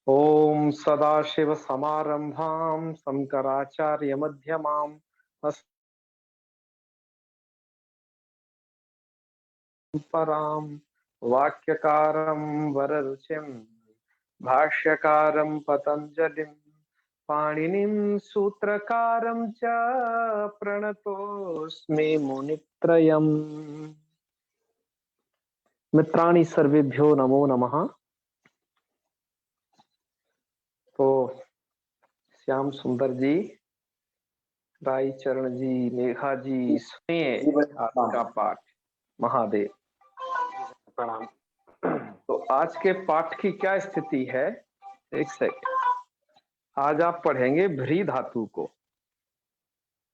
ओम सदाशिव समारंभां शंकराचार्य मध्यमाम् अस्मत्परां वाक्यकारं वररुचिं भाष्यकारं पतंजलिं पाणिनिं सूत्रकारं च प्रणतोऽस्मि मुनित्रयम्। मित्राणि सर्वेभ्यो नमो नमः। तो श्याम सुंदर जी, राई चरण जी, मेघा जी, सुनिए आज का पाठ। महादेव प्रणाम। तो आज के पाठ की क्या स्थिति है? एक सेकंड। आज आप पढ़ेंगे भ्री धातु को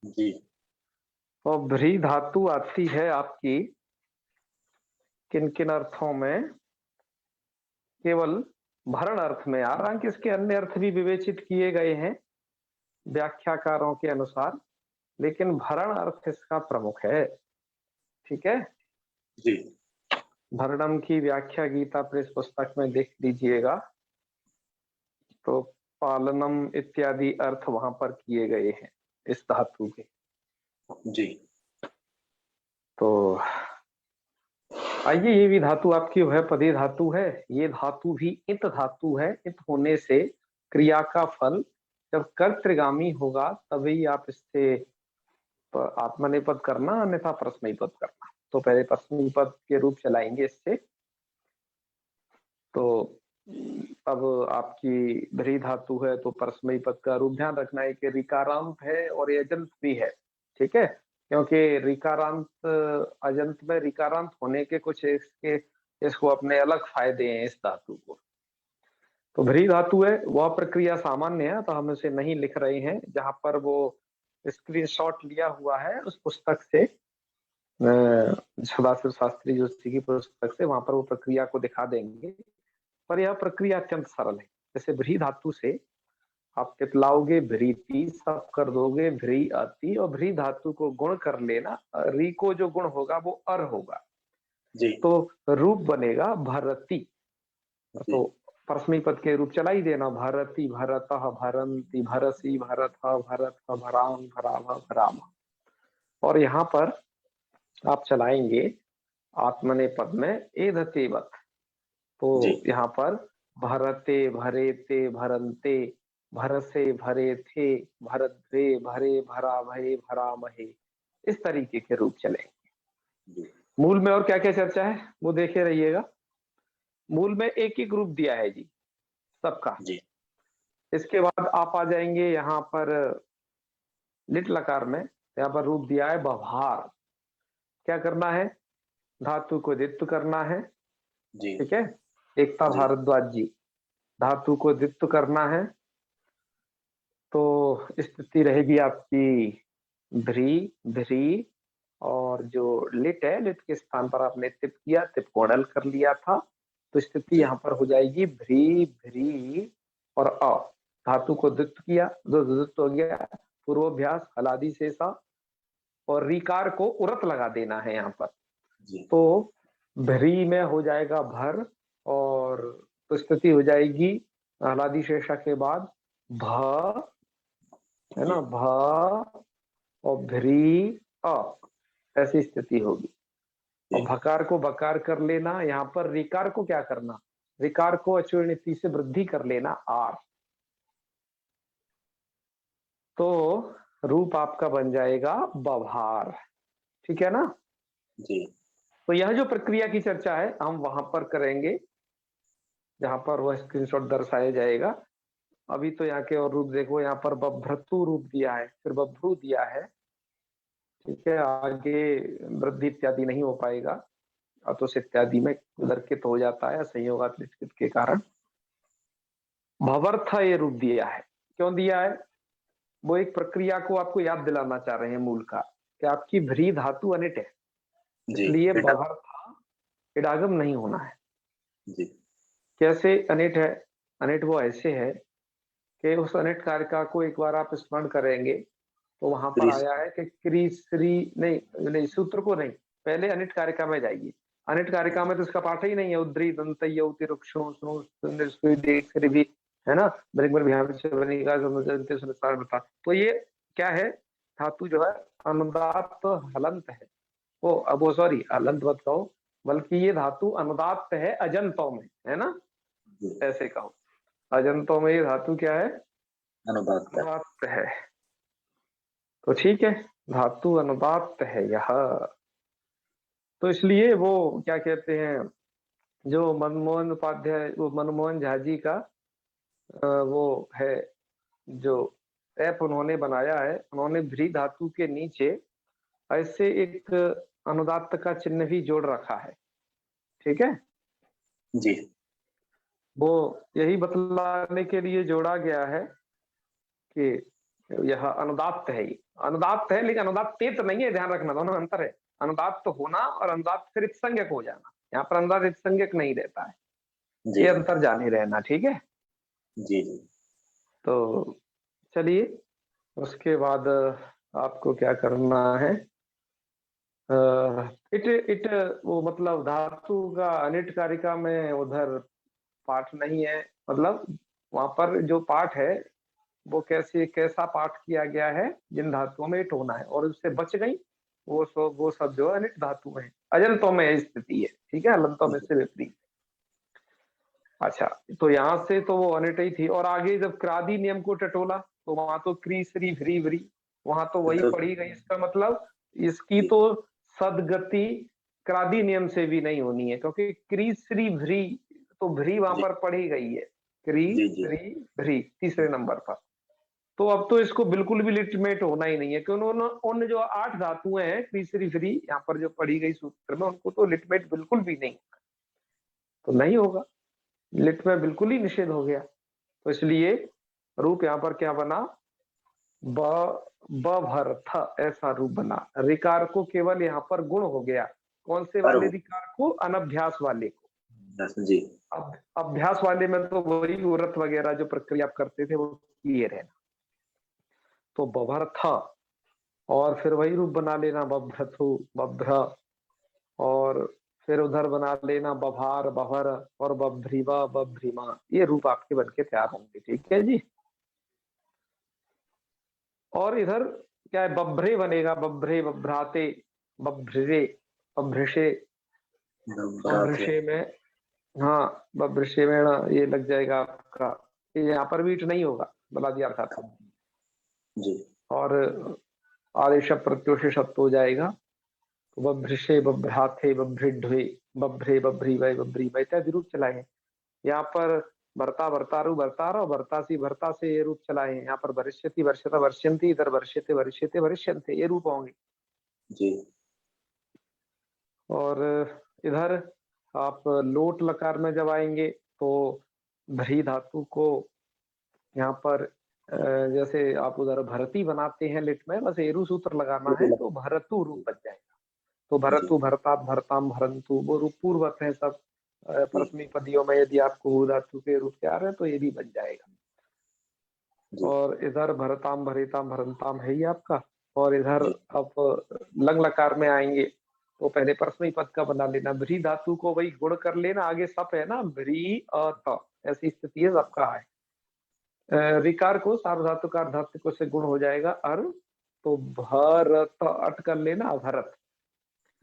जी। और भ्री धातु आती है आपकी किन किन अर्थों में? केवल भरण अर्थ में। हालांकि इसके अन्य अर्थ भी विवेचित किए गए हैं व्याख्याकारों के अनुसार, लेकिन भरण अर्थ इसका प्रमुख है। ठीक है जी। भरणम की व्याख्या गीता प्रेस पुस्तक में देख लीजिएगा, तो पालनम इत्यादि अर्थ वहां पर किए गए हैं इस धातु के। जी। तो आइए, ये भी धातु आपकी वह पदी धातु है। ये धातु भी इत धातु है। इत होने से क्रिया का फल जब कर्तृगामी होगा तभी आप इससे आत्मनेपद करना, अन्यथा परस्मैपद करना। तो पहले परस्मैपद के रूप चलाएंगे इससे। तो अब आपकी भ्री धातु है तो परस्मैपद का रूप ध्यान रखना है कि रिकारांत है और अजंत भी है। ठीक है, क्योंकि रिकारांत अजंत में रिकारांत होने के कुछ इसको अपने अलग फायदे हैं इस धातु को। तो भ्री धातु है, वह प्रक्रिया सामान्य है तो हम इसे नहीं लिख रहे हैं। जहां पर वो स्क्रीनशॉट लिया हुआ है उस पुस्तक से, सदाशिव शास्त्री जोशी की पुस्तक से, वहां पर वो प्रक्रिया को दिखा देंगे। पर यह प्रक्रिया अत्यंत सरल है। जैसे भ्री धातु से आप टिपलाओगे भ्रीति, सब कर दोगे भ्री आती, और भ्री धातु को गुण कर लेना। री को जो गुण होगा वो अर होगा जी। तो रूप बनेगा भरती। तो परस्मै पद के रूप चला ही देना, भरती, भरतः, भरन्ति, भरसी, भरतः, भरत, भराम, भराम, भराम। और यहाँ पर आप चलाएंगे आत्मनेपद में एधतेवत। तो यहाँ पर भरते, भरेते, भरन्ते, भरसे, भरे थे, भरद्रे, भरे, भरा, भये, भरामहे, इस तरीके के रूप चलेंगे। मूल में और क्या क्या चर्चा है वो देखे रहिएगा। मूल में एक एक रूप दिया है जी सबका जी। इसके बाद आप आ जाएंगे यहाँ पर लिट लकार में। यहाँ पर रूप दिया है बभार। क्या करना है? धातु को द्वित्व करना है जी। ठीक है, एकता भारद्वाज जी, धातु को द्वित्व करना है। तो स्थिति रहेगी आपकी भ्री, भ्री, और जो लिट है, लिट के स्थान पर आपने तिप किया, तिप को अड़ल कर लिया था, तो स्थिति यहाँ पर हो जाएगी भ्री, भ्री और अ। धातु को द्वित्व किया, जो द्वित्व हो गया, पूर्वाभ्यास हलादि शेषा, और रिकार को उरत लगा देना है यहाँ पर। तो भ्री में हो जाएगा भर, और तो स्थिति हो जाएगी हलादि शेषा के बाद भ, है ना, भ और भ्री अ, ऐसी स्थिति होगी। और भकार को बकार कर लेना। यहाँ पर रिकार को क्या करना? रिकार को अचूर्णिति से वृद्धि कर लेना, आर। तो रूप आपका बन जाएगा बभार। ठीक है ना जी। तो यह जो प्रक्रिया की चर्चा है हम वहां पर करेंगे जहां पर वह स्क्रीनशॉट दर्शाया जाएगा। अभी तो यहाँ के और रूप देखो, यहाँ पर बभ्रतु रूप दिया है, फिर बभ्रू दिया है। ठीक है, आगे वृद्धि इत्यादि नहीं हो पाएगा, अतुष इत्यादि में उदरकित हो जाता है संयोगात्मित के कारण। भवर्थ ये रूप दिया है। क्यों दिया है? वो एक प्रक्रिया को आपको याद दिलाना चाह रहे हैं मूल का, कि आपकी भ्री धातु अनिट है, इसलिए भवर्था इडागम नहीं होना है जी। कैसे अनिट है? अनिट वो ऐसे है कि उस अनिट कारिका को एक बार आप स्मरण करेंगे तो वहां पर आया है कि क्री श्री नहीं, सूत्र को नहीं, पहले अनिट कारिका में जाइए। अनिट कारिका में तो इसका पाठ ही नहीं है, उद्री दंत भी, है ना, बृहन भ्याम से बनेगा समुद्र संसार बता। तो ये क्या है, धातु जो है अनुदात्त हलंत है, वो सॉरी हलंत मत कहो, बल्कि ये धातु अनुदात्त है अजंतों में, है ना, जी, ऐसे कहो, अजंतों में ये धातु क्या है, अनुदात्त है। अनुदात्त है। तो ठीक है, धातु अनुदात्त है यह। तो इसलिए वो क्या कहते हैं, जो मनमोहन उपाध्याय, वो मनमोहन झा जी का वो है जो ऐप उन्होंने बनाया है, उन्होंने भ्री धातु के नीचे ऐसे एक अनुदात्त का चिन्ह भी जोड़ रखा है, ठीक है। जी, वो यही बतलाने के लिए जोड़ा गया है कि यह अनुदात्त है, ये अनुदात्त है, लेकिन अनुदात्त तो नहीं है, ध्यान रखना, दोनों में अंतर है। अनुदात्त होना और अनुदात्त फिर संज्ञक हो जाना, यहाँ पर अनुदात्त संज्ञक नहीं रहता है, जी, ये अंतर जाने रहना, ठीक है। जी, जी, तो चलिए, उसके बाद आपको क्या करना है, इट इट वो मतलब धातु का अनिट कारिका में उधर पाठ नहीं है, मतलब वहां पर जो पाठ है वो कैसा पाठ किया गया है, जिन धातुओं में इट होना है और उससे बच गई वो सब जो है अनिट धातु में है, अजंतों में स्थिति है, ठीक है, अलंतों में से विपरीत। अच्छा, तो यहाँ से तो वो अनिट ही थी, और आगे जब क्रादी नियम को टटोला तो वहां तो क्री श्री भ्री व्री, वहां तो वही तो पढ़ी गई, इसका मतलब इसकी जी, तो सदगति क्रादी नियम से भी नहीं होनी है, क्योंकि क्री श्री भ्री, तो भ्री वहां जी, पर पढ़ी गई है, क्री जी, जी, श्री भ्री तीसरे नंबर पर। तो अब तो इसको बिल्कुल भी लिटमेट होना ही नहीं है, क्योंकि उन्होंने उन जो 8 धातुएं हैं क्री श्री भ्री यहाँ पर जो पढ़ी गई सूत्र में, उनको तो लिटमेट बिल्कुल भी नहीं, तो नहीं होगा, लिट में बिल्कुल ही निषेध हो गया। तो इसलिए रूप यहाँ पर क्या बना, ब बभर्थ, ऐसा रूप बना। रिकार को केवल यहाँ पर गुण हो गया, कौन से पर वाले रिकार को, अनभ्यास वाले को। जी, अब अभ्यास वाले में तो वही व्रत वगैरह जो प्रक्रिया आप करते थे वो किए रहना। तो बभर्थ, और फिर वही रूप बना लेना बभ्रथु बभ्र, और फिर उधर बना लेना बभार बभर, और बभ्रीवा बभ्रीमा, ये रूप आपके बनके तैयार होंगे, ठीक है जी। और इधर क्या है, बभ्रे बनेगा, बभ्रे बभ्राते बभ्रे बभ्रशे, भ्रात है। बभ्रशे में, हाँ बभ्रशे में ना ये लग जाएगा आपका, ये यहाँ पर बीट नहीं होगा, बता दिया अर्थात। जी, और आदेश प्रत्योष शब्द हो जाएगा, तो बभ्रशे बभ्राथे बभ्रिढ्वे बभ्रे बभ्री वै बभ्री वै, इत्यादि रूप चलाए हैं। यहाँ पर भरता भरतारु भरतार और भरतासी भरता से ये रूप चलाए हैं। यहाँ पर वरिष्यति वर्षता वर्ष्यंती, इधर वर्ष्यते वरिष्यते वरिष्यन्ते, ये रूप होंगे। जी, और इधर आप लोट लकार में जब आएंगे तो भरी धातु को यहाँ पर जैसे आप उधर भरती बनाते हैं लिट में, बस एरु सूत्र लगाना है तो भरतु रूप बन जाएगा। तो जी, भरतु भरतात भरताम भरंतु, वो रूप पूर्वक है सब जी, परस्मी पदियों में, यदि आपको हु धातु के रूप तैयार है तो ये भी बन जाएगा। जी, और इधर भरताम भरिताम भरंताम है ही आपका। और इधर जी, आप लंग लकार में आएंगे तो पहले परस्मई पद का बना लेना, भ्री धातु को वही गुण कर लेना, आगे सप है ना, भ्री अत, ऐसी स्थिति है सबका है। रिकार को सार्वधातुकार धातु को से गुण हो जाएगा अर, तो भरत अट कर लेना अभरत,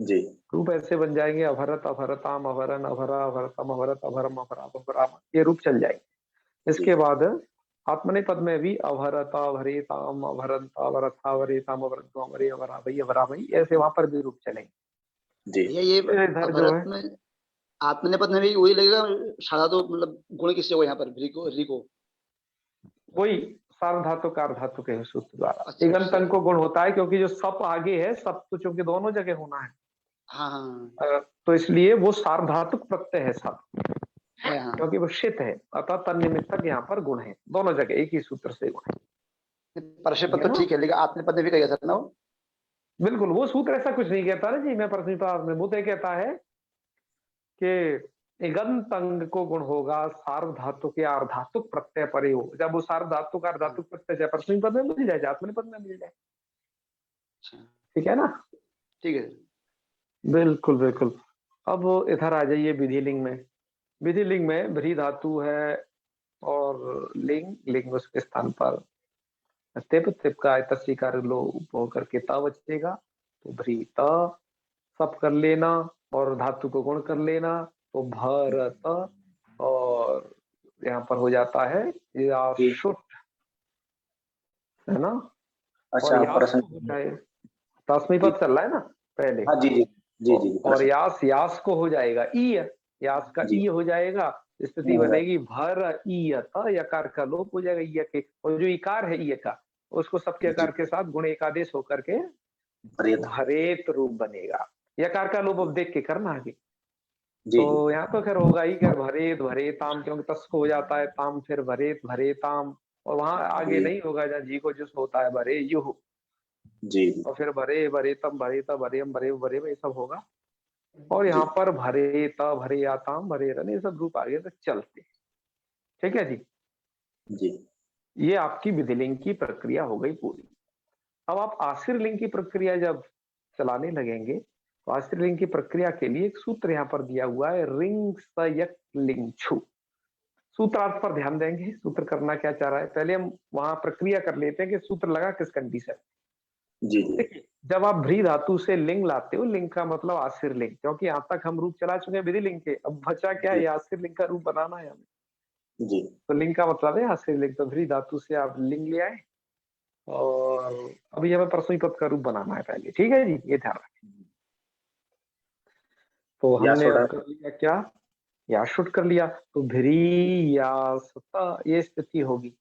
जी, रूप ऐसे बन जाएंगे, अभरत अभरताम अभरन अभरा अभरतम अभरत अभरम अभराम अभराम, ये रूप चल जाएंगे। जी, इसके बाद आत्मने पद में भी अभरता भरेताम अभरंता अभरथा भरेताम अभरत्वा अभरे अभराभई अभराभई, ऐसे वहां पर भी रूप चलेंगे। जी, भैया ये फिर इधर जो अभरत है, में आत्मनेपद में भी वही लगेगा, साधा तो मतलब गुण किससे हो यहाँ पर री को। वही सार्वधातुकार धातु के सूत्र द्वारा अच्छा इगंत अच्छा, अंग को गुण होता है, क्योंकि जो सप आगे है, सप तो चूंकि दोनों जगह होना है, हाँ हाँ तो इसलिए वो सार्वधातुक प्रत्यय है सब, है, हाँ क्योंकि वो शित है, अतः तन्निमित्तक यहाँ पर गुण है, दोनों जगह एक ही सूत्र से गुण है, परशुपद ठीक है तो ना। ठीक है, लेकिन आत्मनेपद में भी कहेगा सर ना वो। बिल्कुल, वो सूत्र ऐसा कुछ नहीं कहता ना जी, मैं परस्मिता में वो तो कहता है कि इगंत अंग को गुण होगा सार्वधातुक या अर्धातुक प्रत्यय परे हो, जब वो सार्वधातुक का हाँ, अर्धातुक प्रत्यय चाहे परस्मिन पद में मिल जाए, आत्मने पद में मिल जाए, अच्छा ठीक है ना। ठीक है। बिल्कुल बिल्कुल। अब इधर आ जाइए विधिलिंग में। विधिलिंग में भ्री धातु है और लिंग, लिंग उसके स्थान पर तिप, तिप का तस्वीकार लोप होकर के त बचेगा, तो भ्री त सब कर लेना और धातु को गुण कर लेना, तो भरत, और यहाँ पर हो जाता है याशुट, है ना। और अच्छा, यास प्रश्न। को हो जाए, तस्मै जी। पद चल रहा है ना पहले, हाँ जी जी जी जी जी, और प्रश्न। यास, यास को हो जाएगा ई, यास का जी। ई हो जाएगा, स्थिति बनेगी भर ईयत, यकार का लोप हो जाएगा ई के, और जो इकार है ई का उसको सबके जी। आकार के साथ गुण एकादेश होकर के प्रेत। भरेत रूप बनेगा। यकार का लोप अब देख के करना आगे, जी जी। तो यहाँ तो खैर होगा ही खैर भरेत भरेताम, क्योंकि तस को हो जाता है ताम, फिर भरेत भरेताम, और वहां आगे जी नहीं होगा जहाँ जी को जिस होता है भरे युह, जी जी और फिर भरे भरेतम भरेता भरेम भरे भरे ये सब होगा। और जी यहाँ पर भरे त भरे याताम भरे रन, ये सब रूप आगे तक चलते हैं। ठीक है जी, जी ये आपकी विधिलिंग की प्रक्रिया हो गई पूरी। अब आप आश्रित लिंग की प्रक्रिया जब चलाने लगेंगे, तो आश्रित लिंग की प्रक्रिया के लिए एक सूत्र यहाँ पर दिया हुआ है, रिंग सयक लिंग छु। सूत्रार्थ पर ध्यान देंगे, सूत्र करना क्या चाह रहा है, पहले हम वहां प्रक्रिया कर लेते हैं कि सूत्र लगा किस कंडीशन। जी जी देखिए, जब आप भ्री धातु से लिंग लाते हो, लिंग का मतलब आश्रित लिंग, क्योंकि यहाँ तक हम रूप चला चुके हैं विधि लिंग के, अब बचा क्या है, जी आश्रित लिंग का रूप बनाना है हमें। जी तो लिंग का मतलब है आश्रित लिंग, तो भ्री धातु से आप लिंग ले आए, और अभी हमें परसों पद का रूप बनाना है पहले, ठीक है जी, ये ध्यान रखें। तो या हमने सोडा। अब कर लिया क्या, या शुट कर लिया, तो भ्री या सता ये स्थिति होगी।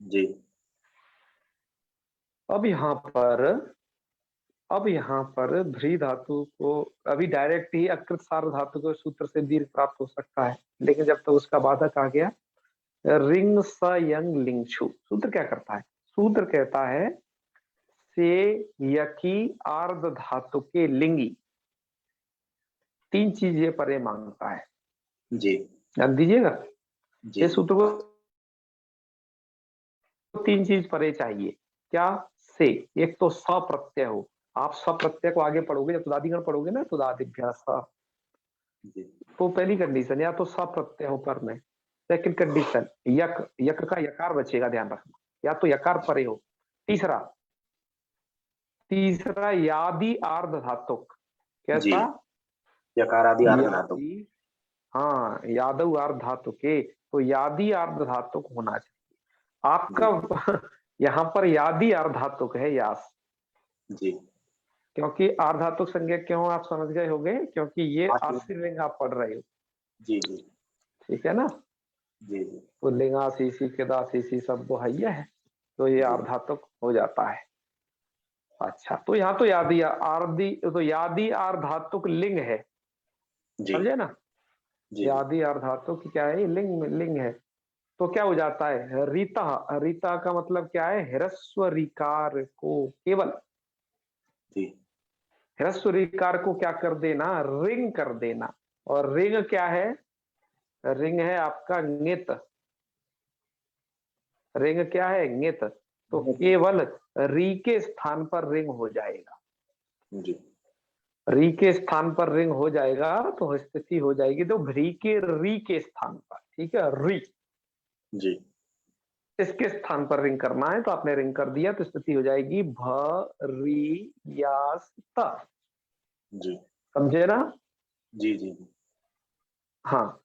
जी अब यहाँ पर, अब यहाँ पर भ्री धातु को अभी डायरेक्ट ही अकृत सार धातु के सूत्र से दीर्घ प्राप्त हो सकता है, लेकिन जब तक उसका बाधक आ गया, रिंग स यंग लिंगछु, सूत्र क्या करता है, सूत्र कहता है से यकी आर्ध धातु के लिंगी, तीन चीजें परे मांगता है, जी ध्यान दीजिएगा। जी इस सूत्र को तीन चीज परे चाहिए, क्या, से, एक तो स प्रत्यय हो, आप स प्रत्यय को आगे पढ़ोगे जब तुदादिगण पढ़ोगे ना, तुदादिभ्यास, जी तो पहली कंडीशन या तो स प्रत्यय हो पर में। सेकंड कंडीशन यक, यक का यकार बचेगा, ध्यान रखना, या तो यकार परे हो। तीसरा, तीसरा यादि आर्ध धातुक, जी। कैसा, यकार आदि आर्ध धातु। यादि, हाँ यादव आर्ध धातु के, तो यादि आर्ध धातुक होना चाहिए आपका। यहाँ पर यादि आर्ध धातुक है यास, जी क्योंकि आर्धातुक संज्ञा क्यों आप समझ गए होंगे, क्योंकि ये आश्रित। आश्रित लिंग आप पढ़ रहे हो, जी जी ठीक है ना। जी जी तो लिंगा सीसी केदा सीसी सब वो है, तो ये जी आर्धातुक हो जाता है। अच्छा, तो यहाँ तो यादी आर्धी, तो यादी आर्धातुक लिंग है, जी समझे ना, जी यादी आर्धातुक क्या है, लिंग, लिंग है। तो क्या हो जाता है, रीता, रीता का मतलब क्या है, ह्रस्व रिकार को केवल, जी ह्रस्व रिकार को क्या कर देना, रिंग कर देना, और रिंग क्या है, रिंग है आपका नित, रिंग क्या है नित, तो केवल री के स्थान पर रिंग हो जाएगा, जी री के स्थान पर रिंग हो जाएगा, तो स्थिति हो जाएगी तो भ्री के री के स्थान पर, ठीक है, री, जी इसके स्थान पर रिंग करना है, तो आपने रिंग कर दिया, तो स्थिति हो जाएगी भ री यास त, जी समझे ना। जी जी हाँ,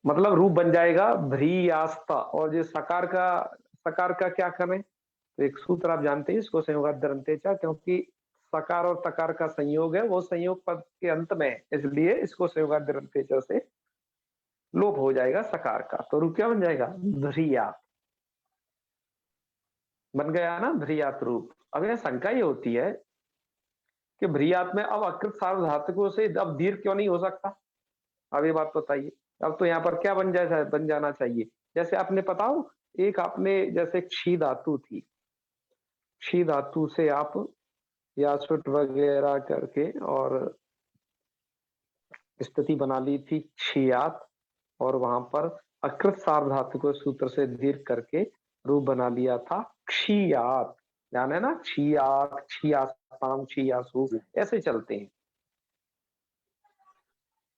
मतलब रूप बन जाएगा भ्री यास्ता, और जो सकार का क्या करें, तो एक सूत्र आप जानते हैं इसको, संयोगाद्यंतेचा, क्योंकि सकार और तकार का संयोग है, वो संयोग पद के अंत में है, इसलिए इसको संयोगाद्यंतेचा से लोप हो जाएगा सकार का, तो रूप क्या बन जाएगा, ध्रियात, बन गया ना ध्रियात रूप। अब यह शंका ये होती है कि भ्रियात में अब अकृत सार्वधातुकों से अब दीर्घ क्यों नहीं हो सकता, अब ये बात बताइए। अब तो यहाँ पर क्या बन जाना चाहिए, जैसे आपने बताओ, एक आपने जैसे क्षी धातु थी, क्षी धातु से आप यासुट वगैरह करके और स्थिति बना ली थी क्षियात, और वहां पर अकृत सार्वधातु को सूत्र से दीर्घ करके रूप बना लिया था क्षियात, ध्यान है ना, क्षियात, क्षियासाम, क्षियासु, जी ऐसे चलते हैं।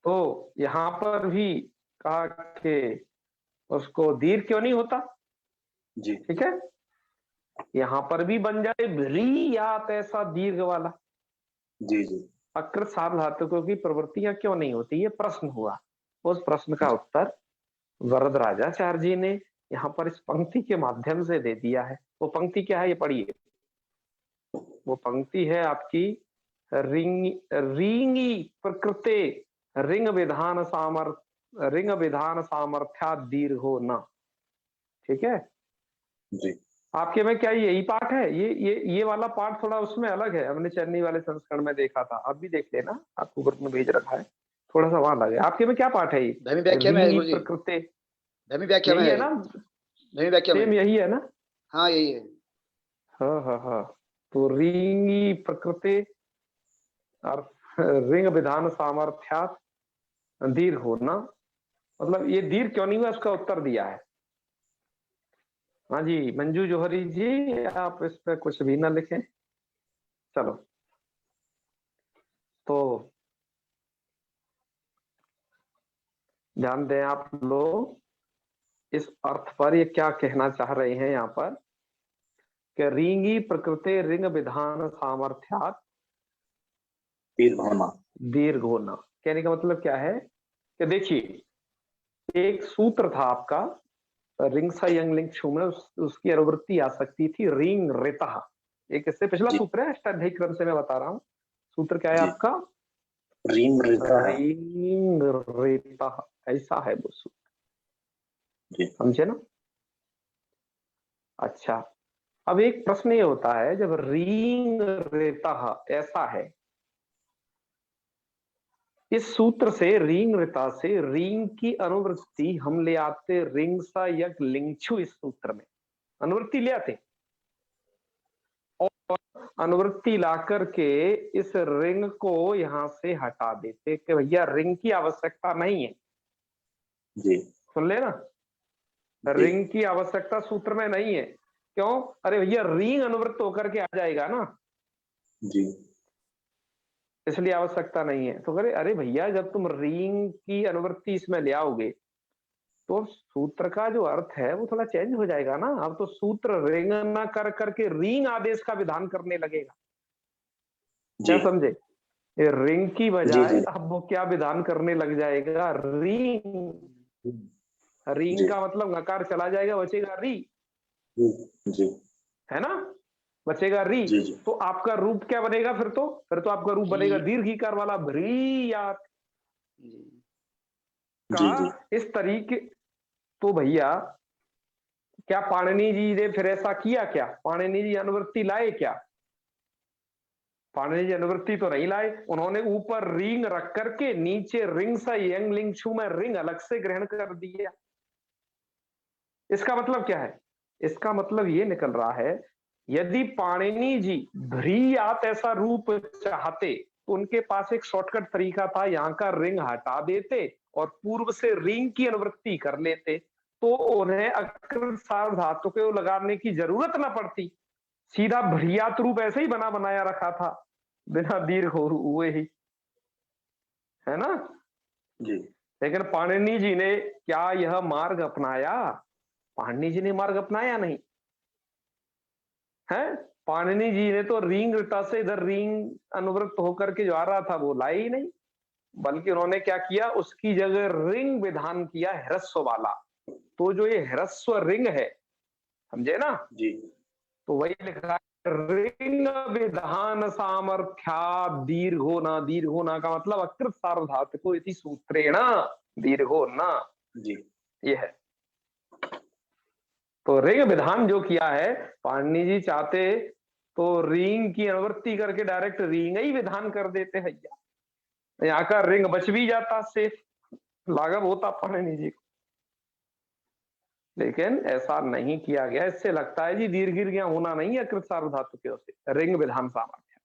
तो यहाँ पर भी कहा कि उसको दीर्घ क्यों नहीं होता? जी ठीक है, यहां पर भी बन जाए भ्रीयात ऐसा दीर्घ वाला। जी जी अकृत सार्वधातुकों की प्रवृत्तियां क्यों नहीं होती, ये प्रश्न हुआ। उस प्रश्न का उत्तर वरदराजाचार्य जी ने यहाँ पर इस पंक्ति के माध्यम से दे दिया है। वो पंक्ति क्या है, ये पढ़िए। वो पंक्ति है आपकी रिंगी प्रकृते रिंग विधान सामर्थ्या दीर्घो न। ठीक है, जी आपके में क्या यही पाठ है? ये वाला पाठ थोड़ा उसमें अलग है, हमने चेन्नई वाले संस्करण में देखा था, आप भी देख लेना, आपको ग्रुप में भेज रखा है, थोड़ा सा वहां अलग है। आपके में क्या पाठ है ये? धर्मी व्याख्या में है रिंगी गुरु जी, प्रकृते, धर्मी व्याख्या में यही है है, ना? धर्मी व्याख्या में सेम यही है ना? हाँ यही है। हाँ हाँ हाँ। तो रिंगी प्रकृति और रिंग विधान सामर्थ्यात दीर्घ होना, मतलब ये दीर्घ क्यों नहीं हुआ, उसका उत्तर दिया है। हाँ जी मंजू जौहरी जी, आप इस पे कुछ भी ना लिखें। चलो, तो ध्यान दें आप लोग इस अर्थ पर, ये क्या कहना चाह रहे हैं यहाँ पर कि रिंगी प्रकृति रिंग विधान सामर्थ्यात दीर्घ होना। दीर्घ होना, कहने का मतलब क्या है कि देखिए, एक सूत्र था आपका रिंग सा यंग लिंग छू में, उसकी अनुवृत्ति आ सकती थी रिंग रेता। एक इससे पिछला जी सूत्र है, अष्टाध्यायी क्रम से मैं बता रहा हूँ। सूत्र क्या है जी आपका? रींग रहता है। रिंग रेता, ऐसा है वो सूत्र, जी समझे ना? अच्छा, अब एक प्रश्न ये होता है, जब रिंग रेता ऐसा है, इस सूत्र से रिंग रेता से रिंग की अनुवृत्ति हम ले आते रिंग सा यक लिंगछू, इस सूत्र में अनुवृत्ति ले आते, और अनुवृत्ति ला करके इस रिंग को यहां से हटा देते कि भैया रिंग की आवश्यकता नहीं है। जी सुन लेना, जी रिंग की आवश्यकता सूत्र में नहीं है। क्यों? अरे भैया रिंग अनुवृत्त होकर के आ जाएगा ना, जी इसलिए आवश्यकता नहीं है। तो अरे अरे भैया, जब तुम रिंग की अनुवृत्ति इसमें ले आओगे तो सूत्र का जो अर्थ है वो थोड़ा चेंज हो जाएगा ना। अब तो सूत्र रिंग ना कर करके रिंग आदेश का विधान करने लगेगा। जी क्या समझे? ये रिंग की जी बजाय जी अब वो क्या विधान करने लग जाएगा, रिंग। रिंग जी का मतलब नकार चला जाएगा, बचेगा री, जी है ना? बचेगा री। जी जी तो आपका रूप क्या बनेगा फिर तो आपका रूप बनेगा जी दीर्घिकार वाला भ्रीयात जी का। जी इस तरीके, तो भैया क्या पाणिनि जी ने फिर ऐसा किया क्या? पाणिनि जी अनुवृत्ति लाए क्या? पाणिनि जी अनुवृत्ति तो नहीं लाए, उन्होंने ऊपर रिंग रख करके नीचे रिंग सा यंग लिंग छू में रिंग अलग से ग्रहण कर दिया। इसका मतलब क्या है? इसका मतलब ये निकल रहा है, यदि पाणिनि जी भ्रीयात ऐसा रूप चाहते तो उनके पास एक शॉर्टकट तरीका था, यहां का रिंग हटा देते और पूर्व से रिंग की अनुवृत्ति कर लेते, तो उन्हें अकृत सार्वधातु को लगाने की जरूरत ना पड़ती। सीधा भ्रियात रूप ऐसे ही बना बनाया रखा था, बिना दीर्घ हुए ही, है ना? जी लेकिन पाणिनि जी ने क्या यह मार्ग अपनाया? पाणिनि जी ने मार्ग अपनाया नहीं है। पाणिनि जी ने तो रिंग रटा से इधर रिंग अनुवृत्त होकर के जो आ रहा था वो लाई ही नहीं, बल्कि उन्होंने क्या किया, उसकी जगह रिंग विधान किया ह्रस्व वाला। तो जो ये ह्रस्व रिंग है, समझे ना? जी तो वही लिखा है रिंग विधान सामर्थ्या दीर्घो न। दीर्घो न का मतलब अकृत सार्वधातुको इति सूत्रेण दीर्घो न, जी ये है। तो रिंग विधान जो किया है, पाणिनि जी चाहते तो रिंग की अनुवृत्ति करके डायरेक्ट रिंग ही विधान कर देते हैं, यहाँ का रिंग बच भी जाता, सेफ लाघव होता पाणिनि जी को। लेकिन ऐसा नहीं किया गया। इससे लगता है जी दीर्घ गया होना नहीं है कृत सार्वधातु के से रिंग विधान सामर्थ्य।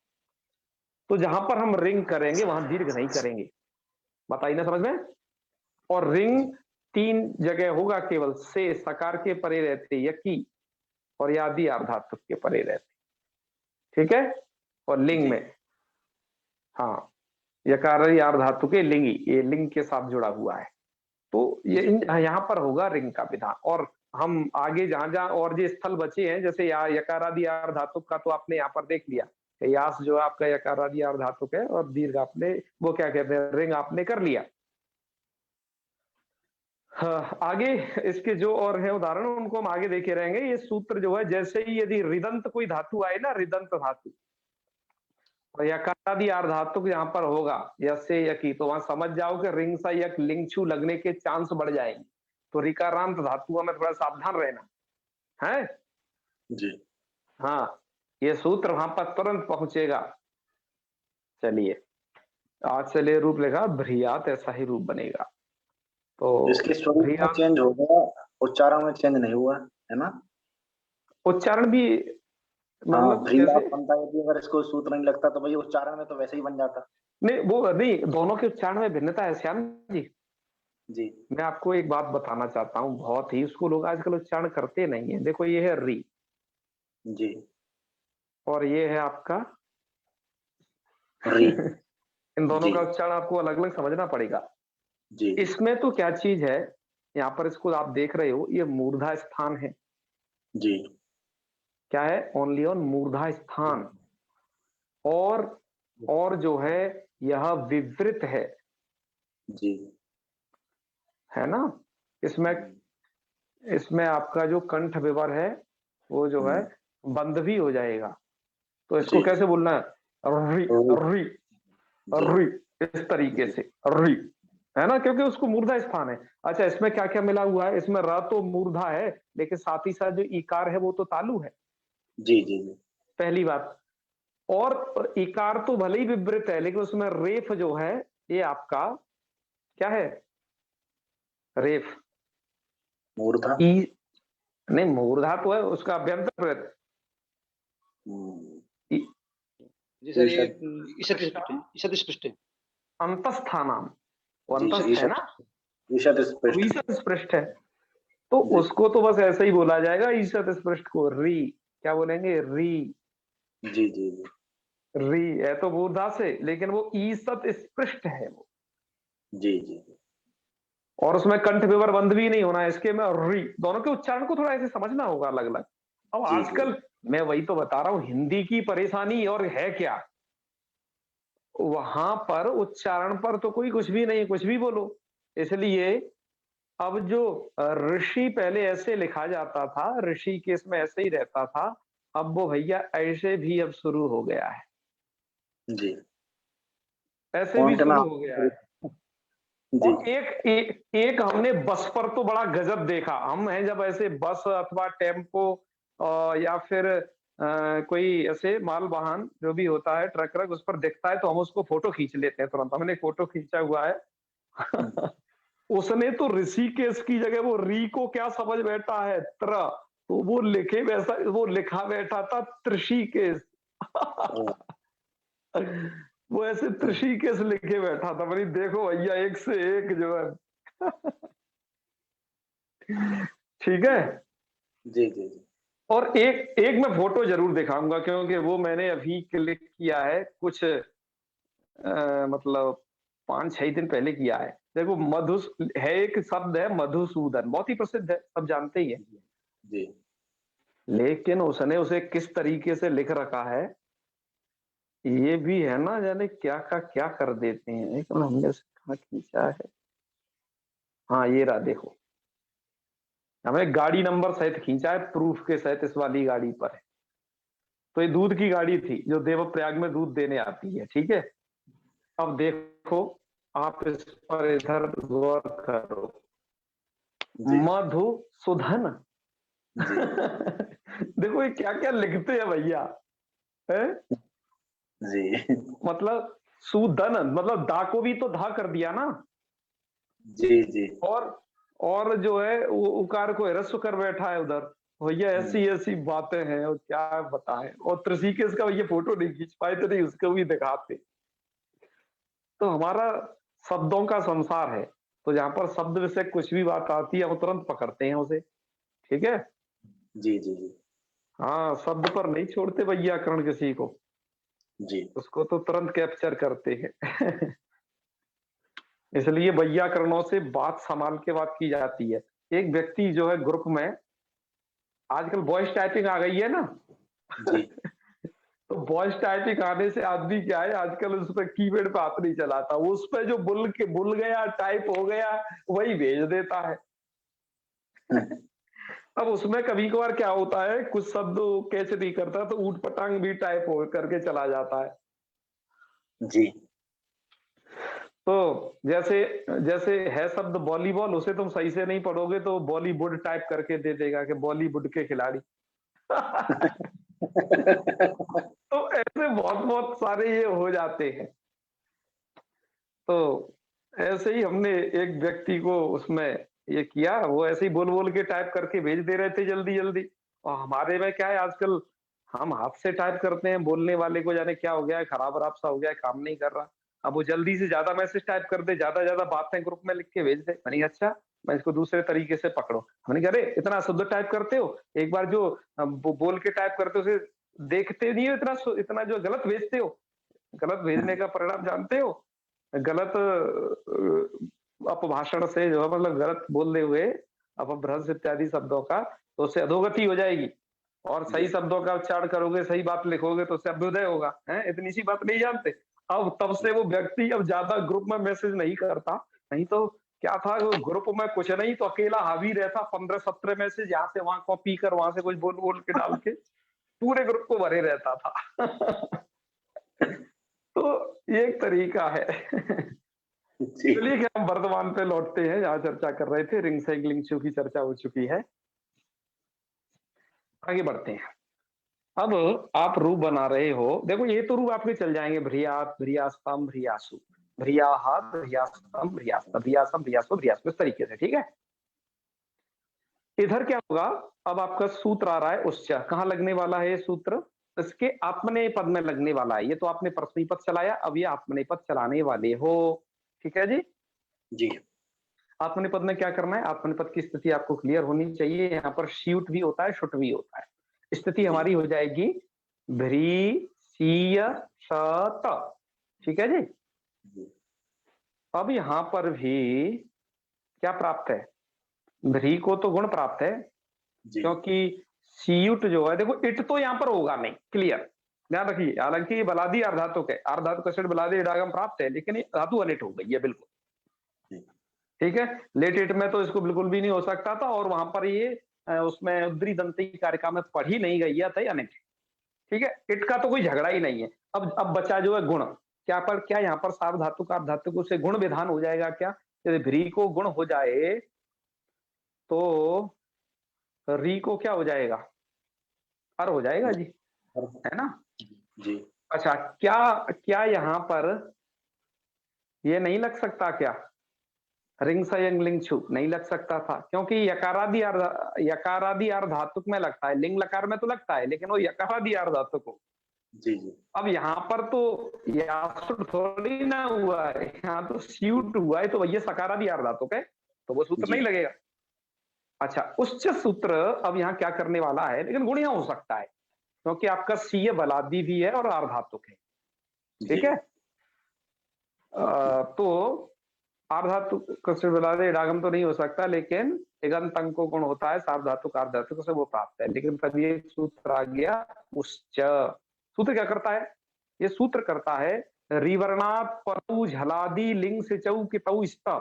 तो जहां पर हम रिंग करेंगे वहां दीर्घ नहीं करेंगे, बताइए ना समझ में? और रिंग तीन जगह होगा केवल, से सकार के परे रहते, यकी और यादि आर्धातु के परे रहते, ठीक है? और लिंग जी में, हाँ, यकार आर्धातु के लिंगी, ये लिंग के साथ जुड़ा हुआ है। तो ये यहाँ पर होगा रिंग का विधान। और हम आगे जहां जहां और जो स्थल बचे हैं, जैसे यकारादि अर्धातुक का तो आपने यहाँ पर देख लिया, यास जो है आपका यकारादि अर्धातुक है, और दीर्घ आपने वो क्या कहते हैं रिंग आपने कर लिया। हाँ, आगे इसके जो और है उदाहरण उनको हम आगे देखे रहेंगे। ये सूत्र जो है, जैसे ही यदि रिदंत कोई धातु आए ना, रिदंत धातु और यकारादि अर्धातुक यहाँ पर होगा यसे यकी, तो वहां समझ जाओ कि रिंग सा यक लिंगछू लगने के चांस बढ़ जाएंगे। तो रिकारांत धातुओं में थोड़ा सावधान रहना है जी। हाँ, ये सूत्र वहां पर तुरंत पहुंचेगा। चलिए, आज चलिए रूप लिखा भ्रियात, ऐसा ही रूप बनेगा। तो इसके स्वरूप में भ्रियात चेंज हो गया, उच्चारण में चेंज नहीं हुआ है ना? उच्चारण भी हाँ, मतलब भ्रिया कैसे? बनता है कि अगर इसको सूत्र नहीं लगता तो भाई उच्चारण में तो वैसे ही बन जाता। नहीं, वो नहीं, दोनों के उच्चारण में भिन्नता है श्याम जी। जी मैं आपको एक बात बताना चाहता हूँ, बहुत ही उसको लोग आजकल उच्चारण करते नहीं है। देखो, ये है री जी। और ये है आपका री। इन दोनों जी का उच्चारण आपको अलग अलग समझना पड़ेगा। जी इसमें तो क्या चीज है, यहाँ पर इसको आप देख रहे हो, ये मूर्धा स्थान है। जी क्या है? ओनली ऑन मूर्धा स्थान। और जो है यह विवृत जी है ना। इसमें इसमें आपका जो कंठ विवर है वो जो है बंद भी हो जाएगा। तो इसको जी कैसे बोलना है? री री जी री, इस तरीके से री, है ना, क्योंकि उसको मूर्धा स्थान है। अच्छा, इसमें क्या क्या मिला हुआ है? इसमें र तो मूर्धा है, लेकिन साथ ही साथ जो इकार है वो तो तालु है, जी जी पहली बात। और इकार तो भले ही विवृत है, लेकिन उसमें रेफ जो है ये आपका क्या है? रेफ। मूर्धा। ई नहीं, मूर्धा तो है उसका अभ्यंतर प्रत्यय। ई- जी सर, ये ईषद ईषद स्पष्ट है। अंतस्थानाम, वो जी अंतस्थ है ईषद ना, ईषद वो स्पष्ट। ईशत स्पृष्ट है। तो जी उसको तो बस ऐसे ही बोला जाएगा, ईशत स्पृष्ट को री, क्या बोलेंगे? री। जी जी जी री है तो मूर्धा से, लेकिन वो ईशत स्पृष्ट है वो, जी जी और उसमें कंठ विवर बंद भी नहीं होना है। इसके में री, दोनों के उच्चारण को थोड़ा ऐसे समझना होगा अलग अलग। अब जी जी आजकल मैं वही तो बता रहा हूँ, हिंदी की परेशानी और है क्या, वहां पर उच्चारण पर तो कोई कुछ भी नहीं, कुछ भी बोलो। इसलिए अब जो ऋषि पहले ऐसे लिखा जाता था, ऋषि केस में ऐसे ही रहता था, अब वो भैया ऐसे भी अब शुरू हो गया है, जी ऐसे भी फॉन्ट में शुरू हो गया है। जी और एक हमने बस पर तो बड़ा गजब देखा। हम हैं जब ऐसे बस अथवा टेम्पो या फिर कोई ऐसे माल वाहन जो भी होता है, ट्रक ट्रक उस पर दिखता है तो हम उसको फोटो खींच लेते हैं तुरंत। हमने फोटो खींचा हुआ है उसने तो ऋषिकेश की जगह वो री को क्या समझ बैठा है, त्र, तो वो लिखे वैसा, वो लिखा बैठा था त्रिषिकेश वो ऐसे त्रिषिकेश लिखे बैठा था। भाई देखो भैया, एक से एक जो है ठीक है। जी जी जी और एक एक मैं फोटो जरूर दिखाऊंगा, क्योंकि वो मैंने अभी क्लिक किया है कुछ मतलब 5-6 दिन पहले किया है। देखो, मधु है, एक शब्द है मधुसूदन, बहुत ही प्रसिद्ध है, सब जानते ही है। जी लेकिन उसने उसे किस तरीके से लिख रखा है, ये भी है ना, जाने क्या का क्या कर देते हैं। एक मिनट, हमने इसे कहाँ खींचा है? हाँ, ये रहा, देखो, हमें गाड़ी नंबर सहित खींचा है, प्रूफ के सहित इस वाली गाड़ी पर है। तो ये दूध की गाड़ी थी जो देवप्रयाग में दूध देने आती है, ठीक है। अब देखो, आप इस पर इधर गौर करो, जी मधुसूदन जी देखो ये क्या क्या लिखते हैं भैया, है? जी मतलब सुदन, मतलब दा को भी तो धा कर दिया ना, जी जी और जो है वो उकार को रस्व कर बैठा है उधर। भैया ऐसी ऐसी बातें हैं, और क्या बताएं। और ऋषिकेश का ये फोटो नहीं खींच पाए तो नहीं, उसको भी दिखाते। तो हमारा शब्दों का संसार है, तो जहां पर शब्द विषय कुछ भी बात आती है, हम तुरंत पकड़ते हैं उसे, ठीक है। जी जी जी हाँ, शब्द पर नहीं छोड़ते वैयाकरण किसी को, जी उसको तो तुरंत कैप्चर करते हैं इसलिए वैयाकरणों से बात संभाल के बात की जाती है। एक व्यक्ति जो है ग्रुप में, आजकल वॉइस टाइपिंग आ गई है ना, जी तो वॉइस टाइपिंग आने से आदमी क्या है, आजकल उस पर कीपैड पे हाथ नहीं चलाता, वो उस पे जो बुल गया, टाइप हो गया, वही भेज देता है। अब उसमें कभी कभार क्या होता है, कुछ शब्द कैच नहीं करता तो ऊट पटांग भी टाइप हो करके चला जाता है। जी तो जैसे जैसे है शब्द वॉलीबॉल, उसे तुम सही से नहीं पढ़ोगे तो बॉलीवुड टाइप करके दे देगा कि बॉलीवुड के खिलाड़ी। तो ऐसे बहुत बहुत सारे ये हो जाते हैं। तो ऐसे ही हमने एक व्यक्ति को उसमें ये किया, वो ऐसे ही बोल बोल के टाइप करके भेज दे रहे थे जल्दी जल्दी। और हमारे में क्या है, आजकल हम हाथ से टाइप करते हैं, बोलने वाले को जाने क्या हो गया है, खराब खराब सा हो गया है, काम नहीं कर रहा। अब वो जल्दी से ज्यादा मैसेज टाइप कर दे, ज्यादा ज्यादा बातें ग्रुप में लिख के भेज दे। मैंने कहा, अच्छा मैं इसको दूसरे तरीके से पकड़ो। हमने कहा, अरे इतना शुद्ध टाइप करते हो, एक बार जो बोल के टाइप करते हो उसे देखते नहीं हो, इतना इतना जो गलत भेजते हो। गलत भेजने का परिणाम जानते हो, गलत अपभाषण से जो है, मतलब गलत बोलते हुए अपभ्रंश इत्यादि शब्दों का, तो उससे अधोगति हो जाएगी। और सही शब्दों का उच्चारण करोगे, सही बात लिखोगे तो उससे अभ्युदय होगा। है, इतनी सी बात नहीं जानते। अब तब से वो व्यक्ति अब ज्यादा ग्रुप में मैसेज नहीं करता। नहीं तो क्या था, वो ग्रुप में कुछ नहीं तो अकेला हावी रहता, 15-17 मैसेज यहाँ से वहां कॉपी कर, वहां से कुछ बोल बोल के डाल के पूरे ग्रुप को भरे रहता था। तो ये एक तरीका है। जी चलिए कि हम वर्तमान पे लौटते हैं, जहाँ चर्चा कर रहे थे, रिंग साइकिलिंग लिंग की चर्चा हो चुकी है। आगे बढ़ते हैं। अब आप रूप बना रहे हो, देखो ये तो रूप आपके चल जाएंगे, भ्रियात, भ्रियास्तम, भ्रियासु, भ्रियाहात, भ्रियास्तम, भ्रियास्तम, भ्रियासम, भ्रियासु, भ्रियासु, इस तरीके से। ठीक है, इधर क्या होगा, अब आपका सूत्र आ रहा है उच्च, कहाँ लगने वाला है ये सूत्र, इसके आत्मनेय पद में लगने वाला है। ये तो आपने परस्मै पद चलाया, अब ये आत्मनेय पद चलाने वाले हो। ठीक है जी। जी आत्मनेय पद में क्या करना है, आत्मनेय पद की स्थिति आपको क्लियर होनी चाहिए। यहाँ पर शीट भी होता है, शुट भी होता है। स्थिति जी हमारी हो जाएगी भ्री शीय शत। ठीक है जी। जी अब यहाँ पर भी क्या प्राप्त है, भ्री को तो गुण प्राप्त है, जी क्योंकि सीयुट जो है, देखो इट तो यहाँ पर होगा नहीं, क्लियर ध्यान रखिए। हालांकि ये बलादी अर्धातुक है, अर्धातुक से बलादी इडागम प्राप्त है, लेकिन ये धातु अनिट हो गई है बिल्कुल। जी ठीक है, लेट इट में तो इसको बिल्कुल भी नहीं हो सकता था, और वहां पर ये उसमें उद्री दंती कारिका में पढ़ी नहीं गई है, अनिट। ठीक है, इट का तो कोई झगड़ा ही नहीं है। अब बचा जो है गुण, क्या पर क्या यहाँ पर सार्वधातुक अर्धातुक से गुण विधान हो जाएगा क्या, यदि भ्री को गुण हो जाए तो री को क्या हो जाएगा, अर हो जाएगा जी, है ना। जी अच्छा, क्या क्या यहाँ पर ये नहीं लग सकता क्या, रिंग संयंग लिंग छु नहीं लग सकता था, क्योंकि यकारादि अर्धातुक में लगता है, लिंग लकार में तो लगता है, लेकिन वो यकारादि अर्धातुक हो। जी जी अब यहाँ पर तो यासुट थोड़ी ना हुआ है, यहाँ तो स्यूट हुआ है, तो भैया सकारादि अर्धातुक है, तो वो सूत्र जी नहीं लगेगा। अच्छा, उच्च सूत्र अब यहाँ क्या करने वाला है, लेकिन गुण यहाँ हो सकता है, क्योंकि आपका सीय बलादी भी है और अर्धातुक है। ठीक है, तो अर्धातुक से बलादी इडागम तो नहीं हो सकता, लेकिन इगंत अंक को गुण होता है, सार्वधातुक अर्धातुक से वो प्राप्त है। लेकिन तब ये सूत्र आ गया उच्च। सूत्र क्या करता है, ये सूत्र करता है रिवर्णात परु झलादि लिंग से चौ के तौ स्त।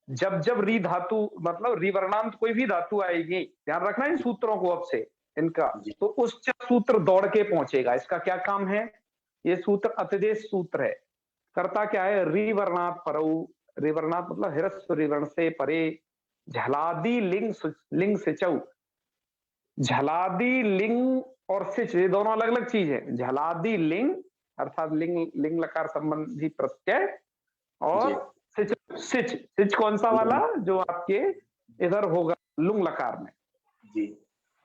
जब जब री धातु, मतलब रिवर्णांत कोई भी धातु आएगी, ध्यान रखना इन सूत्रों को अब से इनका, जी तो उच्च सूत्र दौड़ के पहुंचेगा। इसका क्या काम है, ये सूत्र अतिदेश सूत्र है। करता क्या है, रिवर्णात परऊ, रिवर्णात मतलब हिरस्व रिवर्ण से परे, झलादि लिंग से चौ, झलादि लिंग और सिच ये दोनों अलग अलग चीज है। झलादि लिंग अर्थात लिंग लिंग लकार संबंधी प्रत्यय, और जी सिच सिच सिच कौन सा वाला, जो आपके इधर होगा लुंग लकार में। जी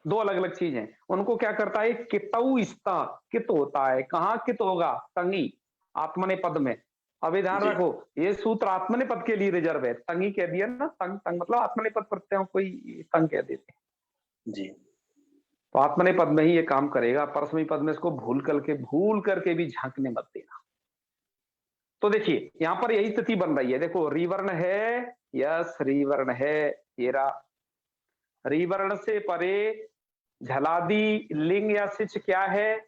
दो अलग अलग चीज हैं, उनको क्या करता है, कितऊ इस्ता, कित होता है, कहाँ कित होगा, तंगी, आत्मने पद में। अभी ध्यान जी रखो, ये सूत्र आत्मने पद के लिए रिजर्व है, तंगी कह दिया ना, तंग तंग मतलब आत्मने पद प्रत्ययों को ही तंग कह देते हैं। जी तो आत्मने पद में ही ये काम करेगा, परस्मै पद में इसको भूल करके भी झांकने मत देना। तो देखिए यहाँ पर यही स्थिति बन रही है, देखो रिवर्ण है, यस रिवर्ण है, ये रहा। रिवर्ण से परे झलादी लिंग या सिच क्या है,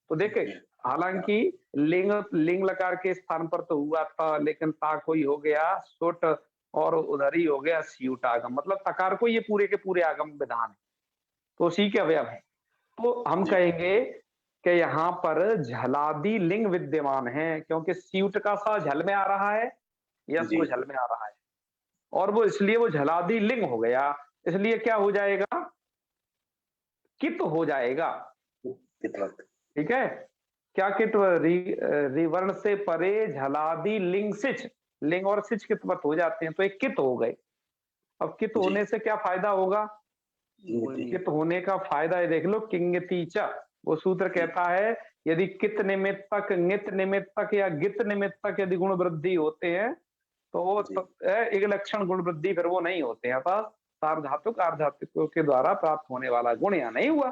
तो देखे हालांकि लिंग लिंग लकार के स्थान पर तो हुआ था, लेकिन ता कोई हो गया सुट और उधर ही हो गया स्यूट आगम, मतलब तकार को ये पूरे के पूरे आगम विधान है, तो उसी के अवयव है। तो हम कहेंगे कि यहाँ पर झलादी लिंग विद्यमान है, क्योंकि स्यूट का सा झल में आ रहा है, यस वो झल में आ रहा है, और वो इसलिए वो झलादी लिंग हो गया, इसलिए क्या हो जाएगा, कित हो जाएगा। ठीक है, क्या कित, रिवर्ण से परे झलादी लिंग सिच, लिंग और सिच कितवत हो जाते हैं, तो एक कित हो गए। अब कित होने से क्या फायदा होगा, कित होने का फायदा है, देख लो, किंगति च, वो सूत्र कहता है यदि कित निमित्तक, नित निमित्तक या गित निमित्तक यदि गुण वृद्धि होते हैं तो वो एक लक्षण गुण वृद्धि फिर वो नहीं होते हैं, अतः सार्वधातुक अर्धातुक के द्वारा प्राप्त होने वाला गुण यहाँ नहीं हुआ।